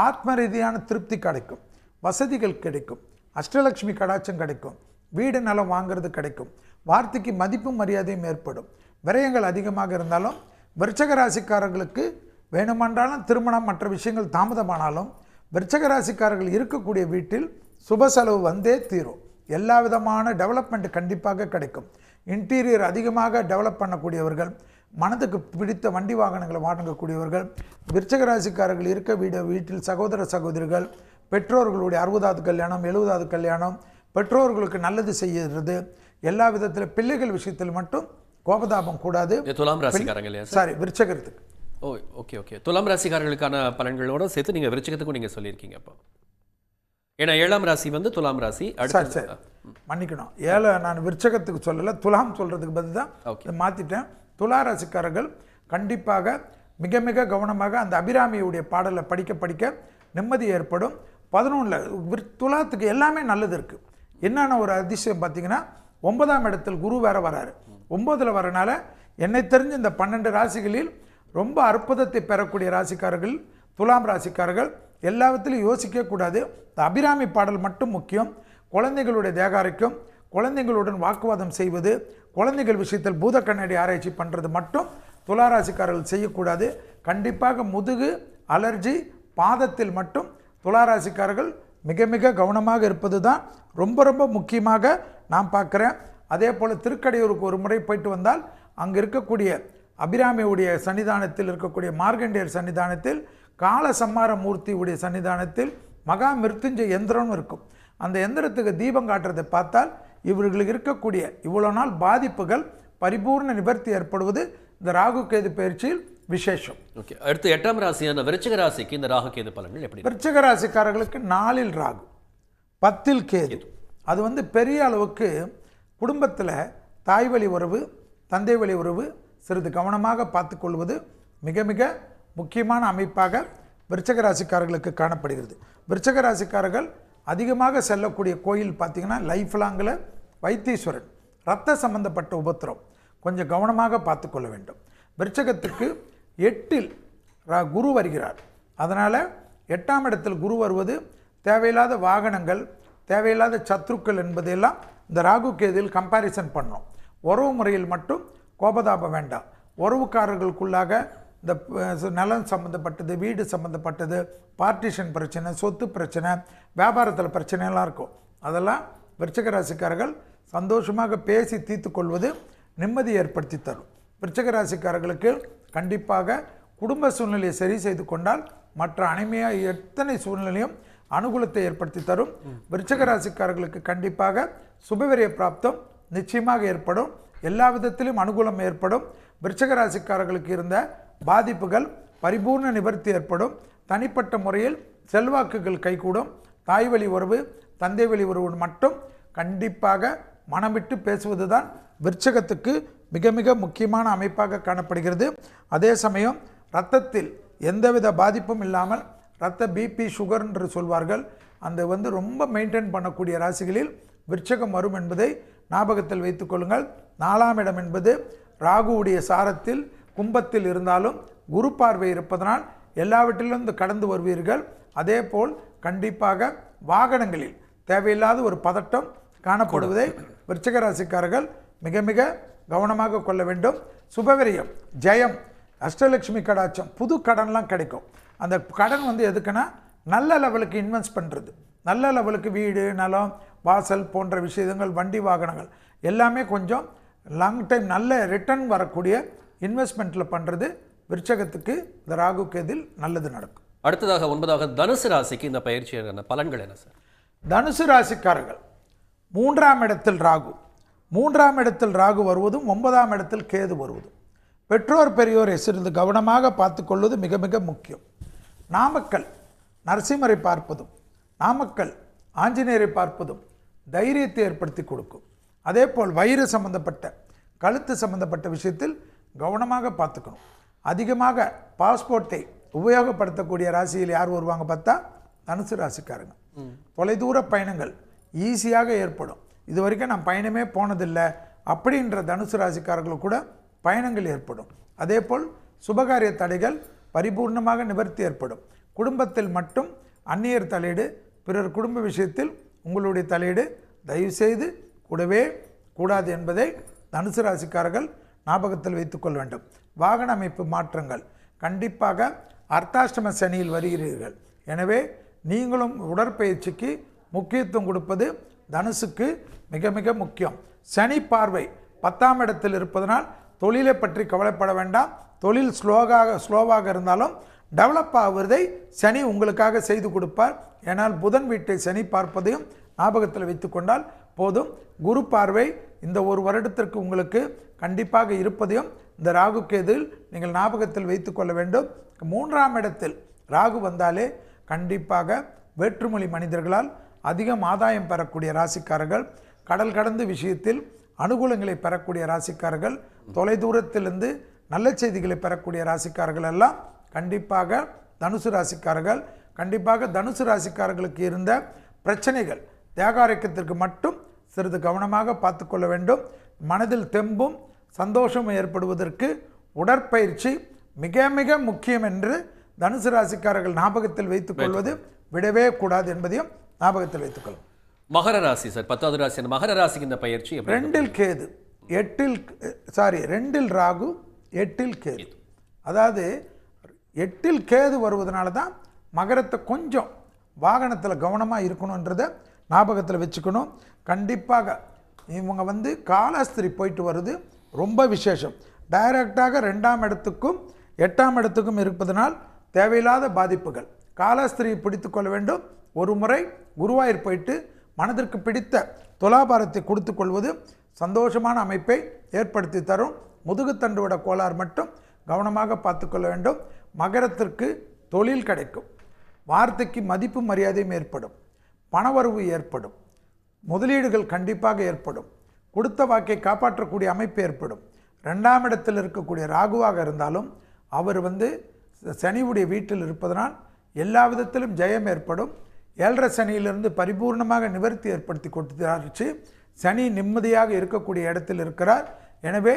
ஆத்ம ரீதியான திருப்தி கிடைக்கும், வசதிகள் கிடைக்கும், அஷ்டலட்சுமி கடாட்சம் கிடைக்கும், வீடு நிலம் வாங்கிறது கிடைக்கும், வார்த்தைக்கு மதிப்பும் மரியாதையும் ஏற்படும். விரயங்கள் அதிகமாக இருந்தாலும் விருச்சக ராசிக்காரர்களுக்கு வேணுமென்றாலும் திருமணம் மற்ற விஷயங்கள் தாமதமானாலும் விருச்சக ராசிக்காரர்கள் இருக்கக்கூடிய வீட்டில் சுப செலவு வந்தே தீரும். எல்லா விதமான டெவலப்மெண்ட் கண்டிப்பாக கிடைக்கும். இன்டீரியர் அதிகமாக டெவலப் பண்ணக்கூடியவர்கள், மனதுக்கு பிடித்த வண்டி வாகனங்களை வாங்கக்கூடியவர்கள், விருச்சக ராசிக்காரர்கள் இருக்க வீட்டில் சகோதர சகோதரிகள், பெற்றோர்களுடைய 60வது கல்யாணம், 70வது கல்யாணம், பெற்றோர்களுக்கு நல்லது செய்கிறது. எல்லா விதத்தில் பிள்ளைகள் விஷயத்தில் மட்டும் கோபதாபம் கூடாது. துலாம் ராசிக்காரங்க சாரி விருச்சகத்துக்கு. ஓகே துலாம் ராசிக்காரர்களுக்கான பலன்களோட சேர்த்து நீங்கள் விருச்சிகத்துக்கும் நீங்கள் சொல்லியிருக்கீங்க. அப்போ ஏன்னா 7ஆம் ராசி துலாம் ராசி. சரி மன்னிக்கணும், 7 நான் விருச்சகத்துக்கு சொல்லலை, துலாம் சொல்கிறதுக்கு பதில் தான் மாற்றிட்டேன். துலா ராசிக்காரர்கள் கண்டிப்பாக மிக மிக கவனமாக அந்த அபிராமியுடைய பாடலை படிக்க படிக்க நிம்மதி ஏற்படும். 11இல் துலாத்துக்கு எல்லாமே நல்லது இருக்குது. என்னென்ன ஒரு அதிசயம் பார்த்தீங்கன்னா 9ஆம் இடத்தில் குரு வேற வராரு. 9இல் வரனால என்னை தெரிஞ்ச இந்த 12 ராசிகளில் ரொம்ப அற்புதத்தை பெறக்கூடிய ராசிக்காரர்கள் துலாம் ராசிக்காரர்கள். எல்லாவற்றிலும் யோசிக்க கூடாது, இந்த அபிராமி பாடல் மட்டும் முக்கியம். குழந்தைகளுடைய தேகாரைக்கும், குழந்தைகளுடன் வாக்குவாதம் செய்வது, குழந்தைகள் விஷயத்தில் பூத கண்ணாடி ஆராய்ச்சி பண்ணுறது மட்டும் துலா ராசிக்காரர்கள் செய்யக்கூடாது. கண்டிப்பாக முதுகு அலர்ஜி, பாதத்தில் மட்டும் துலா ராசிக்காரர்கள் மிக மிக கவனமாக இருப்பது தான் ரொம்ப ரொம்ப முக்கியமாக நான் பார்க்குறேன். அதே போல் திருக்கடையூருக்கு ஒரு முறை போயிட்டு வந்தால் அங்கே இருக்கக்கூடிய அபிராமியுடைய சன்னிதானத்தில் இருக்கக்கூடிய மார்கண்டேயர் சன்னிதானத்தில், கால சம்மார மூர்த்தியுடைய சன்னிதானத்தில் மகா மிருத்யுஞ்சய எந்திரம்னு இருக்கும். அந்த எந்திரத்துக்கு தீபம் காட்டுறதை பார்த்தால் இவர்களுக்கு இருக்கக்கூடிய இவ்வளோ நாள் பாதிப்புகள் பரிபூர்ண நிவர்த்தி ஏற்படுவது இந்த ராகு கேது பயிற்சியில் விசேஷம். ஓகே, அடுத்து 8ஆம் ராசியான விருச்சிக ராசிக்கு இந்த ராகு கேது பலன்கள் எப்படி? விருச்சிக ராசிக்காரர்களுக்கு 4இல் ராகு, 10இல் கேது. அது பெரிய அளவுக்கு குடும்பத்தில் தாய் வழி உறவு, தந்தை வழி உறவு சிறிது கவனமாக பார்த்து கொள்வது மிக மிக முக்கியமான அமைப்பாக விருச்சிக ராசிக்காரர்களுக்கு காணப்படுகிறது. விருச்சிக ராசிக்காரர்கள் அதிகமாக செல்லக்கூடிய கோயில் பார்த்திங்கன்னா லைஃப் லாங்கில் வைத்தீஸ்வரன், இரத்த சம்பந்தப்பட்ட உபத்திரம் கொஞ்சம் கவனமாக பார்த்து கொள்ள வேண்டும். விருச்சகத்துக்கு 8இல் குரு வருகிறார். அதனால் 8ஆம் இடத்தில் குரு வருவது தேவையில்லாத வாகனங்கள், தேவையில்லாத சத்ருக்கள் என்பதையெல்லாம் இந்த ராகு கேதில் கம்பேரிசன் பண்ணோம். உறவு முறையில் மட்டும் கோபதாபம் வேண்டாம். உறவுக்காரர்களுக்குள்ளாக இந்த நலன் சம்மந்தப்பட்டது, வீடு சம்மந்தப்பட்டது, பார்ட்டிஷன் பிரச்சனை, சொத்து பிரச்சனை, வியாபாரத்தில் பிரச்சனைலாம் இருக்கும். அதெல்லாம் விருச்சிக ராசிக்காரர்கள் சந்தோஷமாக பேசி தீர்த்து கொள்வது நிம்மதி ஏற்படுத்தி தரும். விருச்சிக ராசிக்காரர்களுக்கு கண்டிப்பாக குடும்ப சூழ்நிலையை சரி செய்து கொண்டால் மற்ற அனைமையாக எத்தனை சூழ்நிலையும் அனுகூலத்தை ஏற்படுத்தி தரும். விருச்சிக ராசிக்காரர்களுக்கு கண்டிப்பாக சுபவிரிய பிராப்தம் நிச்சயமாக ஏற்படும். எல்லா விதத்திலும் அனுகூலம் ஏற்படும். விருச்சிக ராசிக்காரர்களுக்கு இருந்த பாதிப்புகள் பரிபூர்ண நிவர்த்தி ஏற்படும். தனிப்பட்ட முறையில் செல்வாக்குகள் கைகூடும். தாய் வழி உறவு, தந்தை வழி உறவு மட்டும் கண்டிப்பாக மனமிட்டு பேசுவது தான் விருச்சிகத்துக்கு மிக மிக முக்கியமான அமைப்பாக காணப்படுகிறது. அதே சமயம் இரத்தத்தில் எந்தவித பாதிப்பும் இல்லாமல் இரத்த பிபி சுகர் என்று சொல்வார்கள் அந்த ரொம்ப மெயின்டைன் பண்ணக்கூடிய ராசிகளில் விருச்சகம் வரும் என்பதை ஞாபகத்தில் வைத்துக் கொள்ளுங்கள். 4ஆம் இடம் என்பது ராகுவுடைய சாரத்தில் கும்பத்தில் இருந்தாலும் குரு பார்வை இருப்பதனால் எல்லாவற்றிலிருந்து கடந்து வருவீர்கள். அதே போல் கண்டிப்பாக வாகனங்களில் தேவையில்லாத ஒரு பதட்டம் காணப்படுவதை விருச்சிக ராசிக்காரர்கள் மிக மிக கவனமாக கொள்ள வேண்டும். சுபவிரயம், ஜெயம், அஷ்டலட்சுமி கடாட்சம், புது கடன்லாம் கிடைக்கும். அந்த கடன் எதுக்குன்னா நல்ல லெவலுக்கு இன்வெஸ்ட் பண்ணுறது, நல்ல லெவலுக்கு வீடு நிலம் வாசல் போன்ற விஷயங்கள், வண்டி வாகனங்கள் எல்லாமே கொஞ்சம் லாங் டைம் நல்ல ரிட்டர்ன் வரக்கூடிய இன்வெஸ்ட்மெண்ட்டில் பண்ணுறது விருச்சகத்துக்கு இந்த ராகு கேதில் நல்லது நடக்கும். அடுத்ததாக 9வது தனுசு ராசிக்கு இந்த பயிற்சியான பலன்கள் என்ன சார்? தனுசு ராசிக்காரர்கள் 3ஆம் இடத்தில் ராகு, 3ஆம் இடத்தில் ராகு வருவதும் 9ஆம் இடத்தில் கேது வருவதும் பெற்றோர் பெரியோரை சிறிது கவனமாக பார்த்துக்கொள்வது மிக மிக முக்கியம். நாமக்கல் நரசிம்மரை பார்ப்பதும் நாமக்கல் ஆஞ்சநேயரை பார்ப்பதும் தைரியத்தை ஏற்படுத்தி கொடுக்கும். அதே போல் வயிறு சம்பந்தப்பட்ட கழுத்து சம்பந்தப்பட்ட விஷயத்தில் கவனமாக பார்த்துக்கணும். அதிகமாக பாஸ்போர்ட்டை உபயோகப்படுத்தக்கூடிய ராசியில் யார் வருவாங்க பார்த்தா தனுசு ராசிக்காரங்க. தொலைதூர பயணங்கள் ஈஸியாக ஏற்படும். இது வரைக்கும் நான் பயணமே போனதில்லை அப்படின்ற தனுசு ராசிக்காரர்கள் கூட பயணங்கள் ஏற்படும். அதே போல் சுபகாரிய தடைகள் பரிபூர்ணமாக நிவர்த்தி ஏற்படும். குடும்பத்தில் மட்டும் அந்நியர் தலையீடு, பிறர் குடும்ப விஷயத்தில் உங்களுடைய தலையீடு தயவுசெய்து கூடவே கூடாது என்பதை தனுசு ராசிக்காரர்கள் ஞாபகத்தில் வைத்துக்கொள்ள வேண்டும். வாகன அமைப்பு மாற்றங்கள் கண்டிப்பாக அர்த்தாஷ்டம சனியில் வருகிறீர்கள். எனவே நீங்களும் உடற்பயிற்சிக்கு முக்கியத்துவம் கொடுப்பது தனுசுக்கு மிக மிக முக்கியம். சனி பார்வை 10ஆம் இடத்தில் இருப்பதனால் தொழிலை பற்றி கவலைப்பட வேண்டாம். தொழில் ஸ்லோவாக இருந்தாலும் டெவலப் ஆகுவதை சனி உங்களுக்காக செய்து கொடுப்பார். ஏனால் புதன் வீட்டை சனி பார்ப்பதையும் ஞாபகத்தில் வைத்து கொண்டால் போதும். குரு பார்வை இந்த ஒரு வருடத்திற்கு உங்களுக்கு கண்டிப்பாக இருப்பதையும் இந்த ராகு கேதில் நீங்கள் ஞாபகத்தில் வைத்து கொள்ள வேண்டும். 3ஆம் இடத்தில் ராகு வந்தாலே கண்டிப்பாக வேற்றுமொழி மனிதர்களால் அதிகம் ஆதாயம் பெறக்கூடிய ராசிக்காரர்கள், கடல் கடந்த விஷயத்தில் அனுகூலங்களை பெறக்கூடிய ராசிக்காரர்கள், தொலைதூரத்திலிருந்து நல்ல செய்திகளை பெறக்கூடிய ராசிக்காரர்கள் எல்லாம் கண்டிப்பாக தனுசு ராசிக்காரர்கள். கண்டிப்பாக தனுசு ராசிக்காரர்களுக்கு இருந்த பிரச்சனைகள் தேகாரோக்கியத்திற்கு மட்டும் சிறிது கவனமாக பார்த்து கொள்ள வேண்டும். மனதில் தெம்பும் சந்தோஷமும் ஏற்படுவதற்கு உடற்பயிற்சி மிக மிக முக்கியம் என்று தனுசு ராசிக்காரர்கள் ஞாபகத்தில் வைத்துக் கொள்வது விடவே கூடாது என்பதையும் ஞாபகத்தில் வைத்துக் கொள்ளும். மகர ராசி சார், 10வது ராசி மகர ராசிக்கு இந்த பயிற்சி 2இல் கேது 2இல் ராகு 8இல் கேது. அதாவது 8இல் கேது வருவதனால தான் மகரத்தை கொஞ்சம் வாகனத்தில் கவனமாக இருக்கணுன்றதை ஞாபகத்தில் வச்சுக்கணும். கண்டிப்பாக இவங்க காலாஸ்திரி போயிட்டு வருது ரொம்ப விசேஷம். டைரக்டாக 2ஆம் இடத்துக்கும் 8ஆம் இடத்துக்கும் இருப்பதனால் தேவையில்லாத பாதிப்புகள். காலாஸ்திரியை பிடித்து கொள்ள வேண்டும். ஒரு முறை குருவாயூர் போயிட்டு மனதிற்கு பிடித்த துலாபாரத்தை கொடுத்து கொள்வது சந்தோஷமான அமைப்பை ஏற்படுத்தி தரும். முதுகுத்தண்டுவிட கோளாறு மட்டும் கவனமாக பார்த்து கொள்ள வேண்டும். மகரத்திற்கு தொழில் கிடைக்கும், வார்த்தைக்கு மதிப்பு மரியாதையும் ஏற்படும், பணவரவு ஏற்படும், முதலீடுகள் கண்டிப்பாக ஏற்படும், கொடுத்த வாக்கை காப்பாற்றக்கூடிய அமைப்பு ஏற்படும். 2ஆம் இடத்தில் இருக்கக்கூடிய ராகுவாக இருந்தாலும் அவர் சனியுடைய வீட்டில் இருப்பதனால் எல்லா விதத்திலும் ஜெயம் ஏற்படும். 7.5 சனியிலிருந்து பரிபூர்ணமாக நிவர்த்தி ஏற்படுத்தி கொடுத்தாச்சு. சனி நிம்மதியாக இருக்கக்கூடிய இடத்தில் இருக்கிறார். எனவே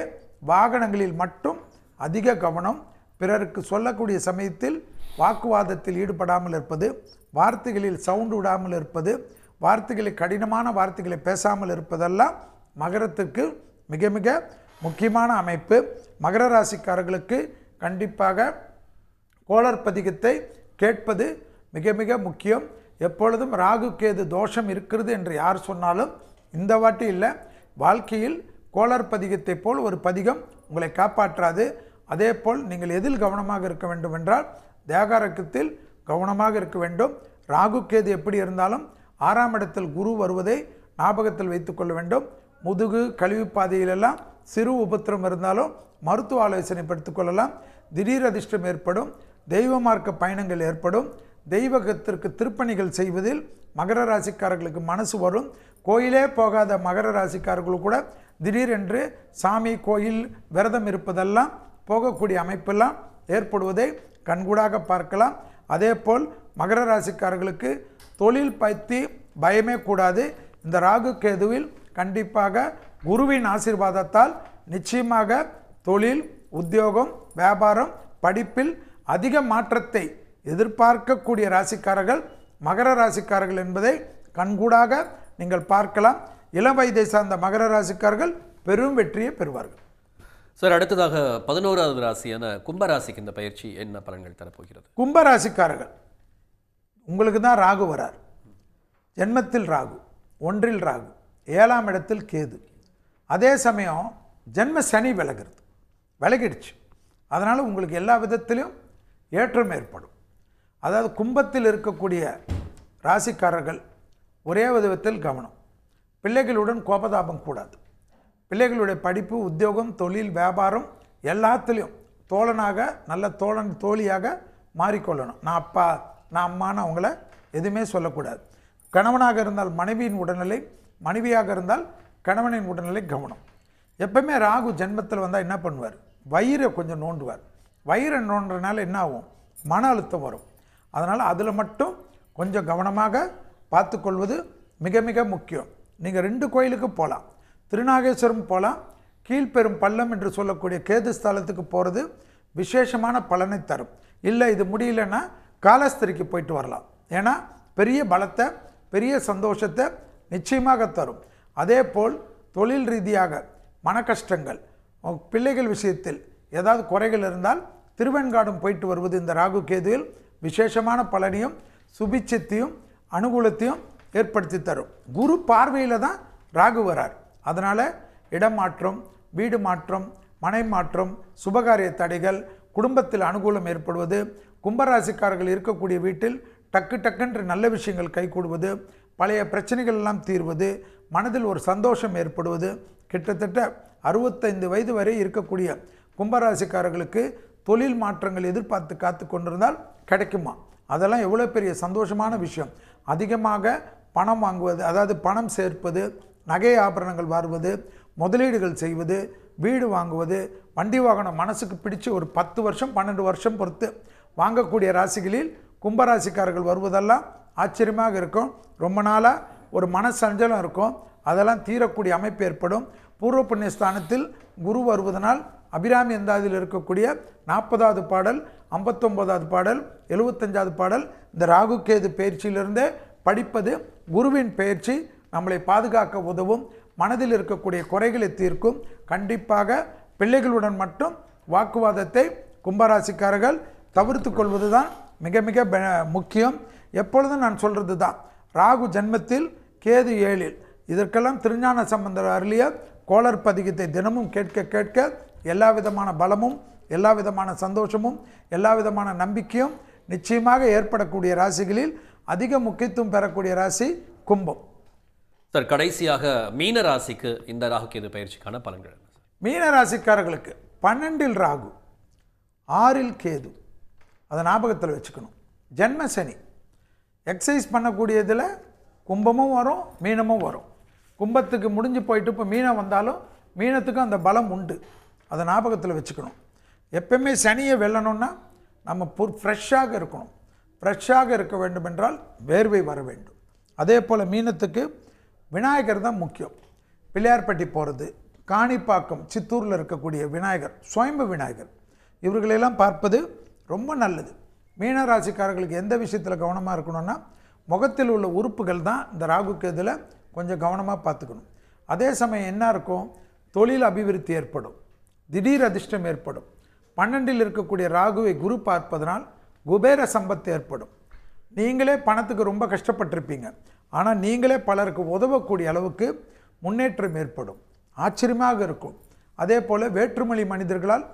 வாகனங்களில் மட்டும் அதிக கவனம். பிறருக்கு சொல்லக்கூடிய சமயத்தில் வாக்குவாதத்தில் ஈடுபடாமல் இருப்பது, வார்த்தைகளில் சவுண்டு விடாமல் இருப்பது, வார்த்தைகளை கடினமான வார்த்தைகளை பேசாமல் இருப்பதெல்லாம் மகரத்திற்கு மிக மிக முக்கியமான அமைப்பு. மகர ராசிக்காரர்களுக்கு கண்டிப்பாக கோளர் பதிகத்தை கேட்பது மிக மிக முக்கியம். எப்பொழுதும் ராகு கேது தோஷம் இருக்கிறது என்று யார் சொன்னாலும் இந்த வாட்டி இல்லை, வாழ்க்கையில் கோளர் பதிகத்தை போல் ஒரு பதிகம் உங்களை காப்பாற்றாது. அதே போல் நீங்கள் எதில் கவனமாக இருக்க வேண்டும் என்றால் தேகாரோக்கியத்தில் கவனமாக இருக்க வேண்டும். ராகு கேது எப்படி இருந்தாலும் 6ஆம் இடத்தில் குரு வருவதை ஞாபகத்தில் வைத்துக் கொள்ள வேண்டும். முதுகு கழிவு பாதையிலெல்லாம் சிறு உபத்திரம் இருந்தாலும் மருத்துவ ஆலோசனை படுத்திக் கொள்ளலாம். திடீர் அதிர்ஷ்டம் ஏற்படும், தெய்வ மார்க்க பயணங்கள் ஏற்படும். தெய்வகத்திற்கு திருப்பணிகள் செய்வதில் மகர ராசிக்காரர்களுக்கு மனசு வரும். கோயிலே போகாத மகர ராசிக்காரர்கள் கூட திடீரென்று சாமி கோயில் விரதம் இருப்பதெல்லாம் போகக்கூடிய அமைப்பெல்லாம் ஏற்படுவதை கண்கூடாக பார்க்கலாம். அதே போல் மகர ராசிக்காரர்களுக்கு தொழில் பற்றி பயமே கூடாது. இந்த ராகு கேதுவில் கண்டிப்பாக குருவின் ஆசீர்வாதத்தால் நிச்சயமாக தொழில், உத்தியோகம், வியாபாரம், படிப்பில் அதிக மாற்றத்தை எதிர்பார்க்கக்கூடிய ராசிக்காரர்கள் மகர ராசிக்காரர்கள் என்பதை கண்கூடாக நீங்கள் பார்க்கலாம். இளம் வயதை சார்ந்த மகர ராசிக்காரர்கள் பெரும் வெற்றியை பெறுவார்கள். சார், அடுத்ததாக 11வது ராசியான கும்பராசிக்கு இந்த பயிற்சி என்ன பலன்கள் தரப்போகிறது? கும்பராசிக்காரர்கள் உங்களுக்கு தான் ராகு வரார். ஜென்மத்தில் ராகு, 1ல் ராகு, 7ஆம் இடத்தில் கேது. அதே சமயம் ஜென்ம சனி விலகிடுச்சு. அதனால் உங்களுக்கு எல்லா விதத்திலும் ஏற்றம் ஏற்படும். அதாவது கும்பத்தில் இருக்கக்கூடிய ராசிக்காரர்கள் ஒரே விதத்தில் கவனம். பிள்ளைகளுடன் கோபதாபம் கூடாது. பிள்ளைகளுடைய படிப்பு, உத்தியோகம், தொழில், வியாபாரம் எல்லாத்துலேயும் தோழனாக, நல்ல தோழன் தோழியாக மாறிக்கொள்ளணும். நான் அப்பா, நான் அம்மான்னு அவங்கள எதுவுமே சொல்லக்கூடாது. கணவனாக இருந்தால் மனைவியின் உடல்நிலை, மனைவியாக இருந்தால் கணவனின் உடல்நிலை கவனம். எப்பவுமே ராகு ஜென்மத்தில் வந்தால் என்ன பண்ணுவார்? வயிறை கொஞ்சம் நோண்டுவார். வயிறை நோண்டுறதுனால என்ன ஆகும்? மன அழுத்தம் வரும். அதனால் அதில் மட்டும் கொஞ்சம் கவனமாக பார்த்துக்கொள்வது மிக மிக முக்கியம். நீங்கள் 2 கோயிலுக்கு போகலாம். திருநாகேஸ்வரம் போகலாம். கீழ்பெரும் பள்ளம் என்று சொல்லக்கூடிய கேது ஸ்தலத்துக்கு போகிறது விசேஷமான பலனை தரும். இல்லை இது முடியலன்னா காலஸ்திரிக்கு போயிட்டு வரலாம். ஏன்னா பெரிய பலத்தை, பெரிய சந்தோஷத்தை நிச்சயமாக தரும். அதே போல் தொழில் ரீதியாக மன கஷ்டங்கள், பிள்ளைகள் விஷயத்தில் ஏதாவது குறைகள் இருந்தால் திருவெண்காடும் போயிட்டு வருவது இந்த ராகு கேதுவில் விசேஷமான பலனையும் சுபிட்சத்தையும் அனுகூலத்தையும் ஏற்படுத்தி தரும். குரு பார்வையில் தான் ராகு வரார். அதனால் இடமாற்றம், வீடு மாற்றம், மனை மாற்றம், சுபகாரிய தடைகள், குடும்பத்தில் அனுகூலம் ஏற்படுவது, கும்பராசிக்காரர்கள் இருக்கக்கூடிய வீட்டில் டக்குன்று நல்ல விஷயங்கள் கைகூடுவது, பழைய பிரச்சனைகள் எல்லாம் தீர்வது, மனதில் ஒரு சந்தோஷம் ஏற்படுவது. கிட்டத்தட்ட 65 வயது வரை இருக்கக்கூடிய கும்பராசிக்காரர்களுக்கு தொழில் மாற்றங்கள் எதிர்பார்த்து காத்து கொண்டிருந்தால் கிடைக்குமா? அதெல்லாம் எவ்வளோ பெரிய சந்தோஷமான விஷயம். அதிகமாக பணம் வாங்குவது, அதாவது பணம் சேர்ப்பது, நகை ஆபரணங்கள் வாங்குவது, முதலீடுகள் செய்வது, வீடு வாங்குவது, வண்டி வாகனம் மனசுக்கு பிடிச்சு ஒரு 10 வருஷம் 12 வருஷம் பொறுத்து வாங்கக்கூடிய ராசிகளில் கும்பராசிக்காரர்கள் வருவதெல்லாம் ஆச்சரியமாக இருக்கும். ரொம்ப நாளாக ஒரு மனசஞ்சலம் இருக்கும். அதெல்லாம் தீரக்கூடிய அமைப்பு ஏற்படும். பூர்வ புண்ணியஸ்தானத்தில் குரு வருவதனால் அபிராமி அந்தாதியில் இருக்கக்கூடிய 40வது பாடல், 59வது பாடல், 75வது பாடல் இந்த ராகு கேது பயிற்சியிலிருந்தே படிப்பது குருவின் பயிற்சி நம்மளை பாதுகாக்க உதவும். மனதில் இருக்கக்கூடிய குறைகளை தீர்க்கும். கண்டிப்பாக பிள்ளைகளுடன் மட்டும் வாக்குவாதத்தை கும்பராசிக்காரர்கள் தவிர்த்து கொள்வது தான் மிக மிக முக்கியம். எப்பொழுதும் நான் சொல்கிறது தான், ராகு ஜென்மத்தில் கேது 7ல். இதற்கெல்லாம் திருஞான சம்பந்தர் அருளிய கோளர் பதிகத்தை தினமும் கேட்க கேட்க எல்லா விதமான பலமும், எல்லா விதமான சந்தோஷமும், எல்லா விதமான நம்பிக்கையும் நிச்சயமாக ஏற்படக்கூடிய ராசிகளில் அதிக முக்கியத்துவம் பெறக்கூடிய ராசி கும்பம். சார், கடைசியாக மீன ராசிக்கு இந்த ராகு கேது பயிற்சிக்கான பலன்கள் என்ன? மீன ராசிக்காரர்களுக்கு 12ல் ராகு, 6ல் கேது. அதை ஞாபகத்தில் வச்சுக்கணும். ஜென்ம சனி எக்ஸசைஸ் பண்ணக்கூடியதில் கும்பமும் வரும், மீனமும் வரும். கும்பத்துக்கு முடிஞ்சு போயிட்டு இப்போ மீனம் வந்தாலும் மீனத்துக்கும் அந்த பலம் உண்டு. அதை ஞாபகத்தில் வச்சுக்கணும். எப்பவுமே சனியை வெல்லணும்னா நம்ம ஃப்ரெஷ்ஷாக இருக்கணும். ஃப்ரெஷ்ஷாக இருக்க வேண்டும் என்றால் வேர்வை வர வேண்டும். அதே போல் மீனத்துக்கு விநாயகர் தான் முக்கியம். பிள்ளையார்பட்டி போகிறது, காணிப்பாக்கம் சித்தூரில் இருக்கக்கூடிய விநாயகர், சுயம்பு விநாயகர், இவர்களெல்லாம் பார்ப்பது ரொம்ப நல்லது. மீனராசிக்காரர்களுக்கு எந்த விஷயத்தில் கவனமாக இருக்கணும்னா முகத்தில் உள்ள உறுப்புகள் தான் இந்த ராகு கேதுல கொஞ்சம் கவனமாக பார்த்துக்கணும். அதே சமயம் என்ன இருக்கும்? தொழில் அபிவிருத்தி ஏற்படும், திடீர் அதிர்ஷ்டம் ஏற்படும். 12ல் இருக்கக்கூடிய ராகுவை குரு பார்ப்பதனால் குபேர சம்பத்து ஏற்படும். நீங்களே பணத்துக்கு ரொம்ப கஷ்டப்பட்டிருப்பீங்க, ஆனால் நீங்களே பலருக்கு உதவக்கூடிய அளவுக்கு முன்னேற்றம் ஏற்படும். ஆச்சரியமாக இருக்கும். அதே போல் வேற்றுமொழி மனிதர்களால்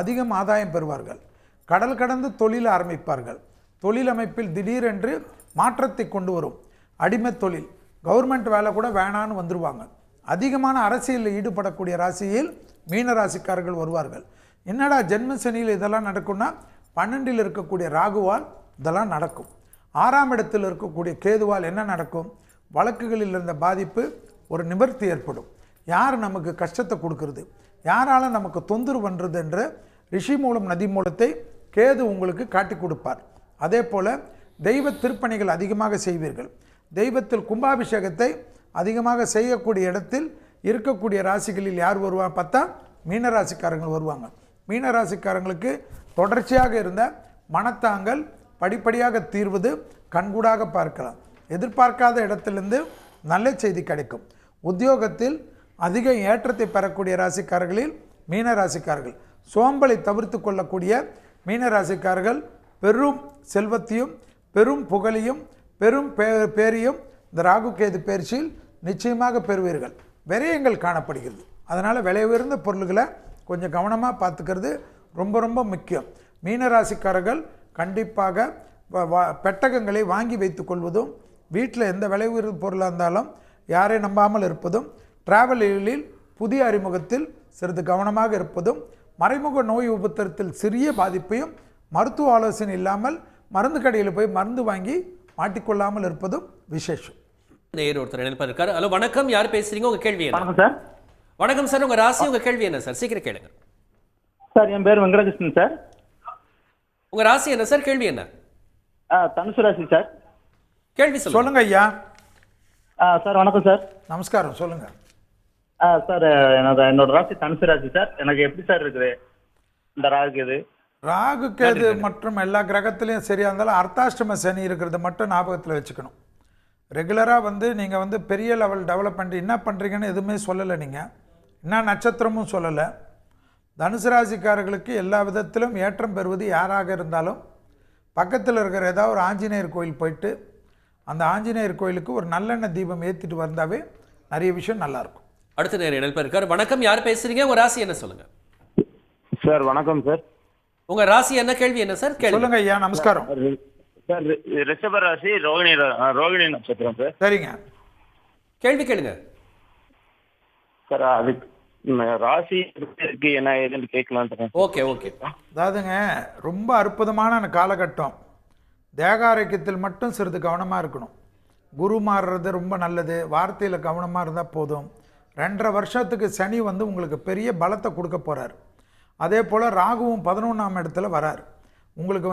அதிகம் ஆதாயம் பெறுவார்கள். கடல் கடந்து தொழில் ஆரம்பிப்பார்கள். தொழில் அமைப்பில் திடீரென்று மாற்றத்தை கொண்டு வரும். அடிமை தொழில், கவர்மெண்ட் வேலை கூட வேணான்னு வந்துடுவாங்க. அதிகமான அரசியலில் ஈடுபடக்கூடிய ராசியில் மீன ராசிக்காரர்கள் வருவார்கள். என்னடா ஜென்ம சனியில் இதெல்லாம் நடக்கும்னா 12ல் இருக்கக்கூடிய ராகுவால் இதெல்லாம் நடக்கும். 6ஆம் இடத்தில் இருக்கக்கூடிய கேதுவால் என்ன நடக்கும்? வழக்குகளில் இருந்த பாதிப்பு ஒரு நிவர்த்தி ஏற்படும். யார் நமக்கு கஷ்டத்தை கொடுக்கறது, யாரால நமக்கு தொந்தரவு பண்ணுறது என்ற ரிஷி மூலம் நதி மூலத்தை கேது உங்களுக்கு காட்டி கொடுப்பார். அதே போல் தெய்வ திருப்பணிகள் அதிகமாக செய்வீர்கள். தெய்வத்தில் கும்பாபிஷேகத்தை அதிகமாக செய்யக்கூடிய இடத்தில் இருக்கக்கூடிய ராசிகளில் யார் வருவாங்க பார்த்தா மீனராசிக்காரங்கள் வருவாங்க. மீனராசிக்காரங்களுக்கு தொடர்ச்சியாக இருந்த மனத்தாங்கல் படிப்படியாக தீர்வது கண்கூடாக பார்க்கலாம். எதிர்பார்க்காத இடத்திலிருந்து நல்ல செய்தி கிடைக்கும். உத்தியோகத்தில் அதிக ஏற்றத்தை பெறக்கூடிய ராசிக்காரர்களில் மீனராசிக்காரர்கள். சோம்பலை தவிர்த்து கொள்ளக்கூடிய மீனராசிக்காரர்கள் பெரும் செல்வத்தையும் பெரும் புகழையும் பெரும் பேரையும் இந்த ராகு கேது பயிற்சியில் நிச்சயமாக பெறுவீர்கள். விரயங்கள் காணப்படுகிறது. அதனால் விலை உயர்ந்த பொருள்களை கொஞ்சம் கவனமாக பார்த்துக்கிறது ரொம்ப ரொம்ப முக்கியம். மீனராசிக்காரர்கள் கண்டிப்பாக பெட்டகங்களை வாங்கி வைத்து கொள்வதும், வீட்டில் எந்த விலை உயர்ந்த பொருளாக இருந்தாலும் யாரை நம்பாமல் இருப்பதும், டிராவலில் புதிய அறிமுகத்தில் சிறிது கவனமாக இருப்பதும், மறைமுக நோய் உபத்திரத்தில் சிறிய பாதிப்பையும் மருத்துவ ஆலோசனை இல்லாமல் மருந்து கடையில் போய் மருந்து வாங்கி மாட்டிக்கொள்ளாமல் இருப்பதும் விசேஷம். ஒருத்தர் இருக்காரு. ஹலோ வணக்கம், யார் பேசுறீங்க? உங்க கேள்வி என்ன? வணக்கம் சார். வணக்கம் சார், உங்க ராசி உங்க கேள்வி என்ன சார்? சீக்கிரம் கேளுங்க சார். என் பேர் வெங்கடகிருஷ்ணன் சார். உங்க ராசி என்ன சார்? கேள்வி என்ன? தனுசு ராசி சார். கேள்வி சொல்லுங்க ஐயா. சார் வணக்கம் சார். நமஸ்காரம், சொல்லுங்க சார். என்னோட ராசி தனுசு ராசி சார். எனக்கு எப்படி சார் இருக்குது இந்த ராகு கேது? ராகு கேது மற்றும் எல்லா கிரகத்திலையும் சரியா இருந்தாலும் அர்த்தாஷ்டம சனி இருக்கிறத மட்டும் ஞாபகத்தில் வச்சுக்கணும். ரெகுலராக நீங்கள் பெரிய லெவல் டெவலப்மெண்ட் என்ன பண்ணுறீங்கன்னு எதுவுமே சொல்லலை. நீங்கள் என்ன நட்சத்திரமும் சொல்லலை. தனுசு ராசிக்காரர்களுக்கு எல்லா விதத்திலும் ஏற்றம் பெறுவது யாராக இருந்தாலும் பக்கத்தில் இருக்கிற ஏதாவது ஒரு ஆஞ்சநேயர் கோயில் போயிட்டு அந்த ஆஞ்சநேயர் கோயிலுக்கு ஒரு நல்லெண்ணெய் தீபம் ஏற்றிட்டு வந்தாவே நிறைய விஷயம் நல்லாயிருக்கும். அடுத்த நேரம் இணைப்பில் இருக்கார். வணக்கம், யார் பேசுறீங்க? உங்க ராசி என்ன சொல்லுங்க சார். வணக்கம் சார். உங்க ராசி என்ன? கேள்வி என்ன சார்? சொல்லுங்க ஐயா. நமஸ்காரம் சார். ரிஷப ராசி, ரோகிணி நட்சத்திரம் சார். சரிங்க, கேள்வி கேளுங்க சார். அதுக்கு ராசி இருக்கு என்ன ஏதுன்னு கேட்கலாம். Okay okay. அதாவதுங்க ரொம்ப அற்புதமான காலகட்டம். தேக ஆரோக்கியத்தில் மட்டும் சிறிது கவனமாக இருக்கணும். குரு மாறுறது ரொம்ப நல்லது. வார்த்தையில் கவனமாக இருந்தால் போதும். 2.5 வருஷத்துக்கு சனி உங்களுக்கு பெரிய பலத்தை கொடுக்க போகிறார். அதே போல் ராகுவும் 11ஆம் இடத்துல வரார். உங்களுக்கு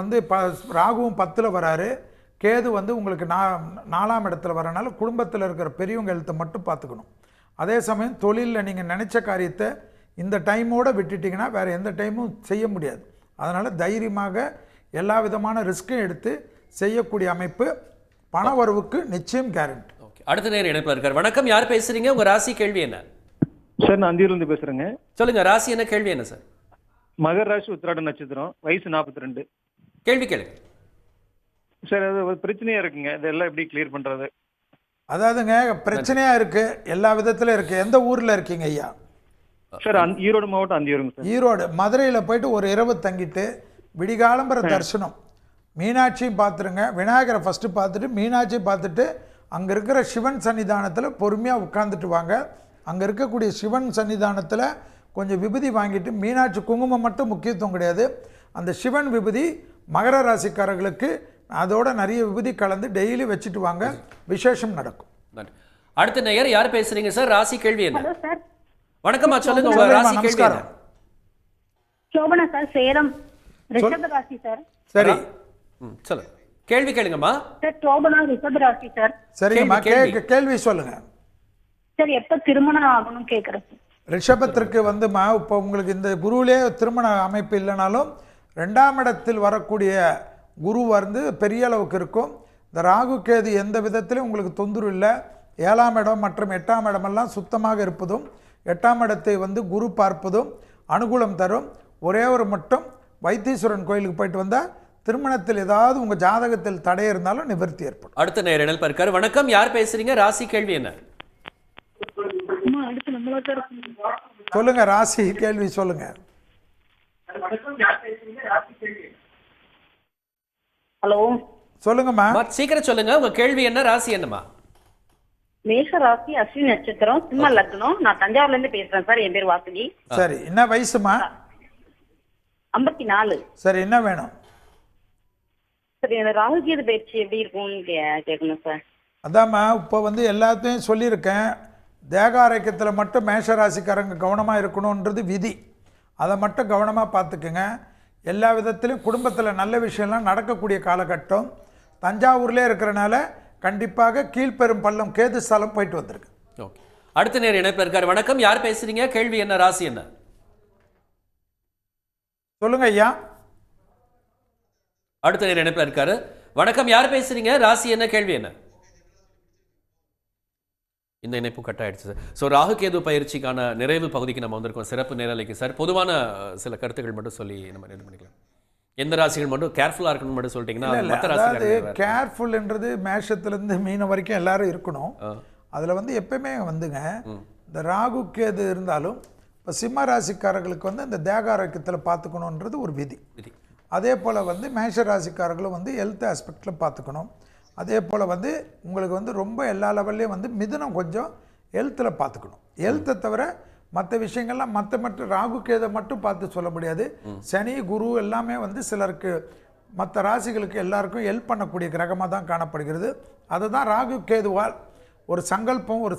ராகுவும் 10ல் வராரு. கேது உங்களுக்கு 4ஆம் இடத்துல வரனால குடும்பத்தில் இருக்கிற பெரியவங்க எழுத்தை மட்டும் பார்த்துக்கணும். அதே சமயம் தொழிலில் நீங்கள் நினச்ச காரியத்தை இந்த டைமோடு விட்டுட்டிங்கன்னா வேறு எந்த டைமும் செய்ய முடியாது. அதனால் தைரியமாக எல்லா விதமான ரிஸ்க்கும் எடுத்து செய்யக்கூடிய அமைப்பு பண வரவுக்கு நிச்சயம் கேரண்டி. ஓகே. அடுத்த நேரம் இணைப்பில் இருக்கார். வணக்கம், யார் பேசுறீங்க? உங்க ராசி கேள்வி என்ன? சார் நான் அந்தியூர்லேருந்து பேசுகிறேங்க. சொல்லுங்க, ராசி என்ன? கேள்வி என்ன சார்? மகர் ராசி, உத்திராட நட்சத்திரம், வயசு 42. கேள்வி கேளுங்க சார். அது ஒரு பிரச்சனையா இருக்குங்க, இதெல்லாம் எப்படி கிளியர் பண்றது? அதாவதுங்க பிரச்சனையா இருக்கு, எல்லா விதத்திலும் இருக்கு. எந்த ஊர்ல இருக்கீங்க ஐயா? சார் ஈரோடு மாவட்டம் அந்தியூருங்க சார். ஈரோடு. மதுரையில் போயிட்டு ஒரு இரவு தங்கிட்டு விடிகாலம்பர தரிசனம் மீனாட்சியும் பார்த்துருங்க. விநாயகரை ஃபஸ்ட்டு பார்த்துட்டு மீனாட்சியும் பார்த்துட்டு அங்கே இருக்கிற சிவன் சன்னிதானத்தில் பொறுமையாக உட்காந்துட்டு வாங்க. அங்கே இருக்கக்கூடிய சிவன் சன்னிதானத்தில் கொஞ்சம் விபூதி வாங்கிட்டு, மீனாட்சி குங்குமம் மட்டும் முக்கியத்துவம் கிடையாது, அந்த சிவன் விபூதி மகர ராசிக்காரர்களுக்கு அதோட நிறைய விபூதி கலந்து டெய்லி வச்சுட்டு வாங்க, விசேஷம் நடக்கும். அடுத்த நேயர் யார் பேசுறீங்க சார்? ராசி கேள்வி என்ன? Hello sir. வணக்கம்மா, சொல்லுங்க உங்க ராசி கேள்வி என்ன? சோபனா சார், சேலம், ரிஷப ராசி சார். சரி, சொல்லுங்க, கேள்வி கேளுங்கம்மா. சார் சோபனா, ரிஷப ராசி சார். சரிங்கம்மா, கேள்வி சொல்லுங்க சார். எப்ப திருமணம் ஆகணும் கேட்குறேன். ரிஷபத்திற்கு இப்போ உங்களுக்கு இந்த குருவிலே திருமண அமைப்பு இல்லைனாலும் 2ஆம் இடத்தில் வரக்கூடிய குரு பெரிய அளவுக்கு இருக்கும். இந்த ராகு கேது எந்த விதத்திலும் உங்களுக்கு தொந்தரவு இல்லை. 7ஆம் இடம் மற்றும் 8ஆம் இடமெல்லாம் சுத்தமாக இருப்பதும் 8ஆம் இடத்தை குரு பார்ப்பதும் அனுகூலம் தரும். ஒரே ஒரு மட்டும் வைத்தீஸ்வரன் கோயிலுக்கு போயிட்டு வந்தால் திருமணத்தில் ஏதாவது உங்கள் ஜாதகத்தில் தடை இருந்தாலும் நிவர்த்தி ஏற்படும். அடுத்த நேரம் இருக்காரு. வணக்கம், யார் பேசுறீங்க? ராசி கேள்வி என்ன? சொல்லுங்க, ராசி கேள்வி சொல்லுங்க. ஹலோ, சொல்லுங்கம்மா. சீக்கிரம் சொல்லுங்க, உங்க கேள்வி என்ன? ராசி என்னம்மா? மேஷ ராசி, அஸ்வினி நட்சத்திரம், சிம்ம லக்னம். நான் தஞ்சாவூர்ல இருந்து பேசுறேன் சார். என் பேர் வாசுகி. சரி, என்ன வயசுமா? 54. சரி, என்ன வேணும்? சரி, இந்த ராகு கேது பயிற்சி எப்படி இருக்கும்னு கேட்கணும் சார். அதாம்மா, இப்போ எல்லாத்தையும் சொல்லியிருக்கேன். தேக ஆரோக்கியத்தில் மட்டும் மேஷராசிக்காரங்க கவனமாக இருக்கணுன்றது விதி. அதை மட்டும் கவனமாக பார்த்துக்குங்க. எல்லா விதத்திலும் குடும்பத்தில் நல்ல விஷயம்லாம் நடக்கக்கூடிய காலகட்டம். தஞ்சாவூர்லேயே இருக்கிறனால கண்டிப்பாக கீழ்பெரும் பள்ளம் கேது ஸ்தலம் போயிட்டு வந்திருக்கு. ஓகே, அடுத்த நேரம் இணைப்பில் இருக்காரு. வணக்கம், யார் பேசுறீங்க? கேள்வி என்ன, ராசி என்ன? சொல்லுங்க ஐயா. அடுத்த நேரம் இணைப்பில் இருக்காரு. வணக்கம், யார் பேசுறீங்க? ராசி என்ன, கேள்வி என்ன? இந்த இணைப்பு கட் ஆயிடுச்சு சார். ஸோ ராகு கேது பயிற்சிக்கான நிறைவு பகுதிக்கு நம்ம வந்திருக்கோம், சிறப்பு நேரலைக்கு சார். பொதுவான சில கருத்துக்கள் மட்டும் சொல்லி நம்ம நிறைவு பண்ணிக்கலாம். எந்த ராசிகள் மட்டும் கேர்ஃபுல்லாக இருக்கணும்னு மட்டும் சொல்லிட்டீங்கன்னா மற்ற அதாவது ராசிகள் கேர்ஃபுல்ன்றது மேஷத்துலேருந்து மீனம் வரைக்கும் எல்லாரும் இருக்கணும். அதில் வந்து எப்பயுமே வந்துங்க இந்த ராகு கேது இருந்தாலும் இப்போ சிம்ம ராசிக்காரர்களுக்கு வந்து இந்த தேக ஆரோக்கியத்தில் பார்த்துக்கணுன்றது ஒரு விதி. அதே போல் வந்து மேஷ ராசிக்காரர்களும் வந்து ஹெல்த் ஆஸ்பெக்டில் பார்த்துக்கணும். அதே போல் வந்து உங்களுக்கு வந்து ரொம்ப எல்லா லெவல்லையும் வந்து மிதுனம் கொஞ்சம் ஹெல்த்தில் பார்த்துக்கணும். ஹெல்த்தை தவிர மற்ற விஷயங்கள்லாம் மற்ற ராகு கேதை மட்டும் பார்த்து சொல்ல முடியாது. சனி குரு எல்லாமே வந்து சிலருக்கு மற்ற ராசிகளுக்கு எல்லாருக்கும் ஹெல்ப் பண்ணக்கூடிய கிரகமாக தான் காணப்படுகிறது. அதுதான் ராகு கேதுவால் ஒரு சங்கல்பம் ஒரு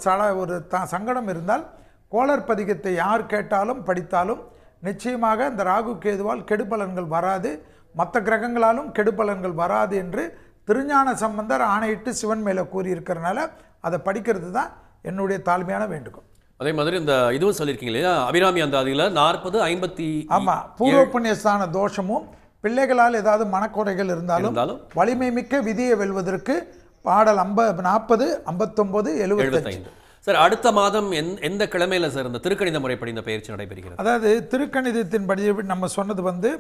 சங்கடம் இருந்தால் கோளர் பதிகத்தை யார் கேட்டாலும் படித்தாலும் நிச்சயமாக இந்த ராகு கேதுவால் கெடுபலன்கள் வராது, மற்ற கிரகங்களாலும் கெடுபலன்கள் வராது என்று திருஞான சம்பந்தர் ஆணையிட்டு சிவன் மேலே கூறியிருக்கிறனால அதை படிக்கிறது தான் என்னுடைய தாழ்மையான வேண்டுகோள். அதே மாதிரி இந்த இதுவும் சொல்லியிருக்கீங்க இல்லையா, அபிராமி அந்தாதியில் 40, 50. ஆமாம், பூர்வ புண்ணியஸ்தான தோஷமும் பிள்ளைகளால் ஏதாவது மனக்குறைகள் இருந்தாலும் வலிமை மிக்க விதியை வெல்வதற்கு பாடல் 40, 59, 75. சார், அடுத்த மாதம் எந்த கிழமையில சார் இந்த திருக்கணித முறைப்படி இந்த பயிற்சி நடைபெறுகிறது? அதாவது திருக்கணிதத்தின்படி நம்ம சொன்னது வந்து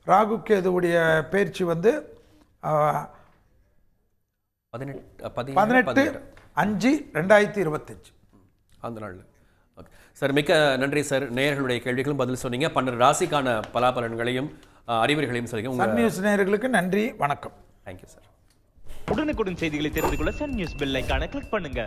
ராகு கேதுவுடைய பயிற்சி வந்து 18/5/2025 அந்த நாள். ஓகே சார், மிக்க நன்றி சார். நேயர்களுடைய கேள்விகளும் பதில் சொன்னீங்க. 12 ராசிக்கான பலாபலன்களையும் அறிவுரைகளையும் சொல்லிங்க. சன் நியூஸ் நேயர்களுக்கு நன்றி, வணக்கம். Thank you sir. உடனுக்குடன் செய்திகளை தெரிந்து கொள்ள சன் நியூஸ் பெல் ஐகானை கிளிக் பண்ணுங்க.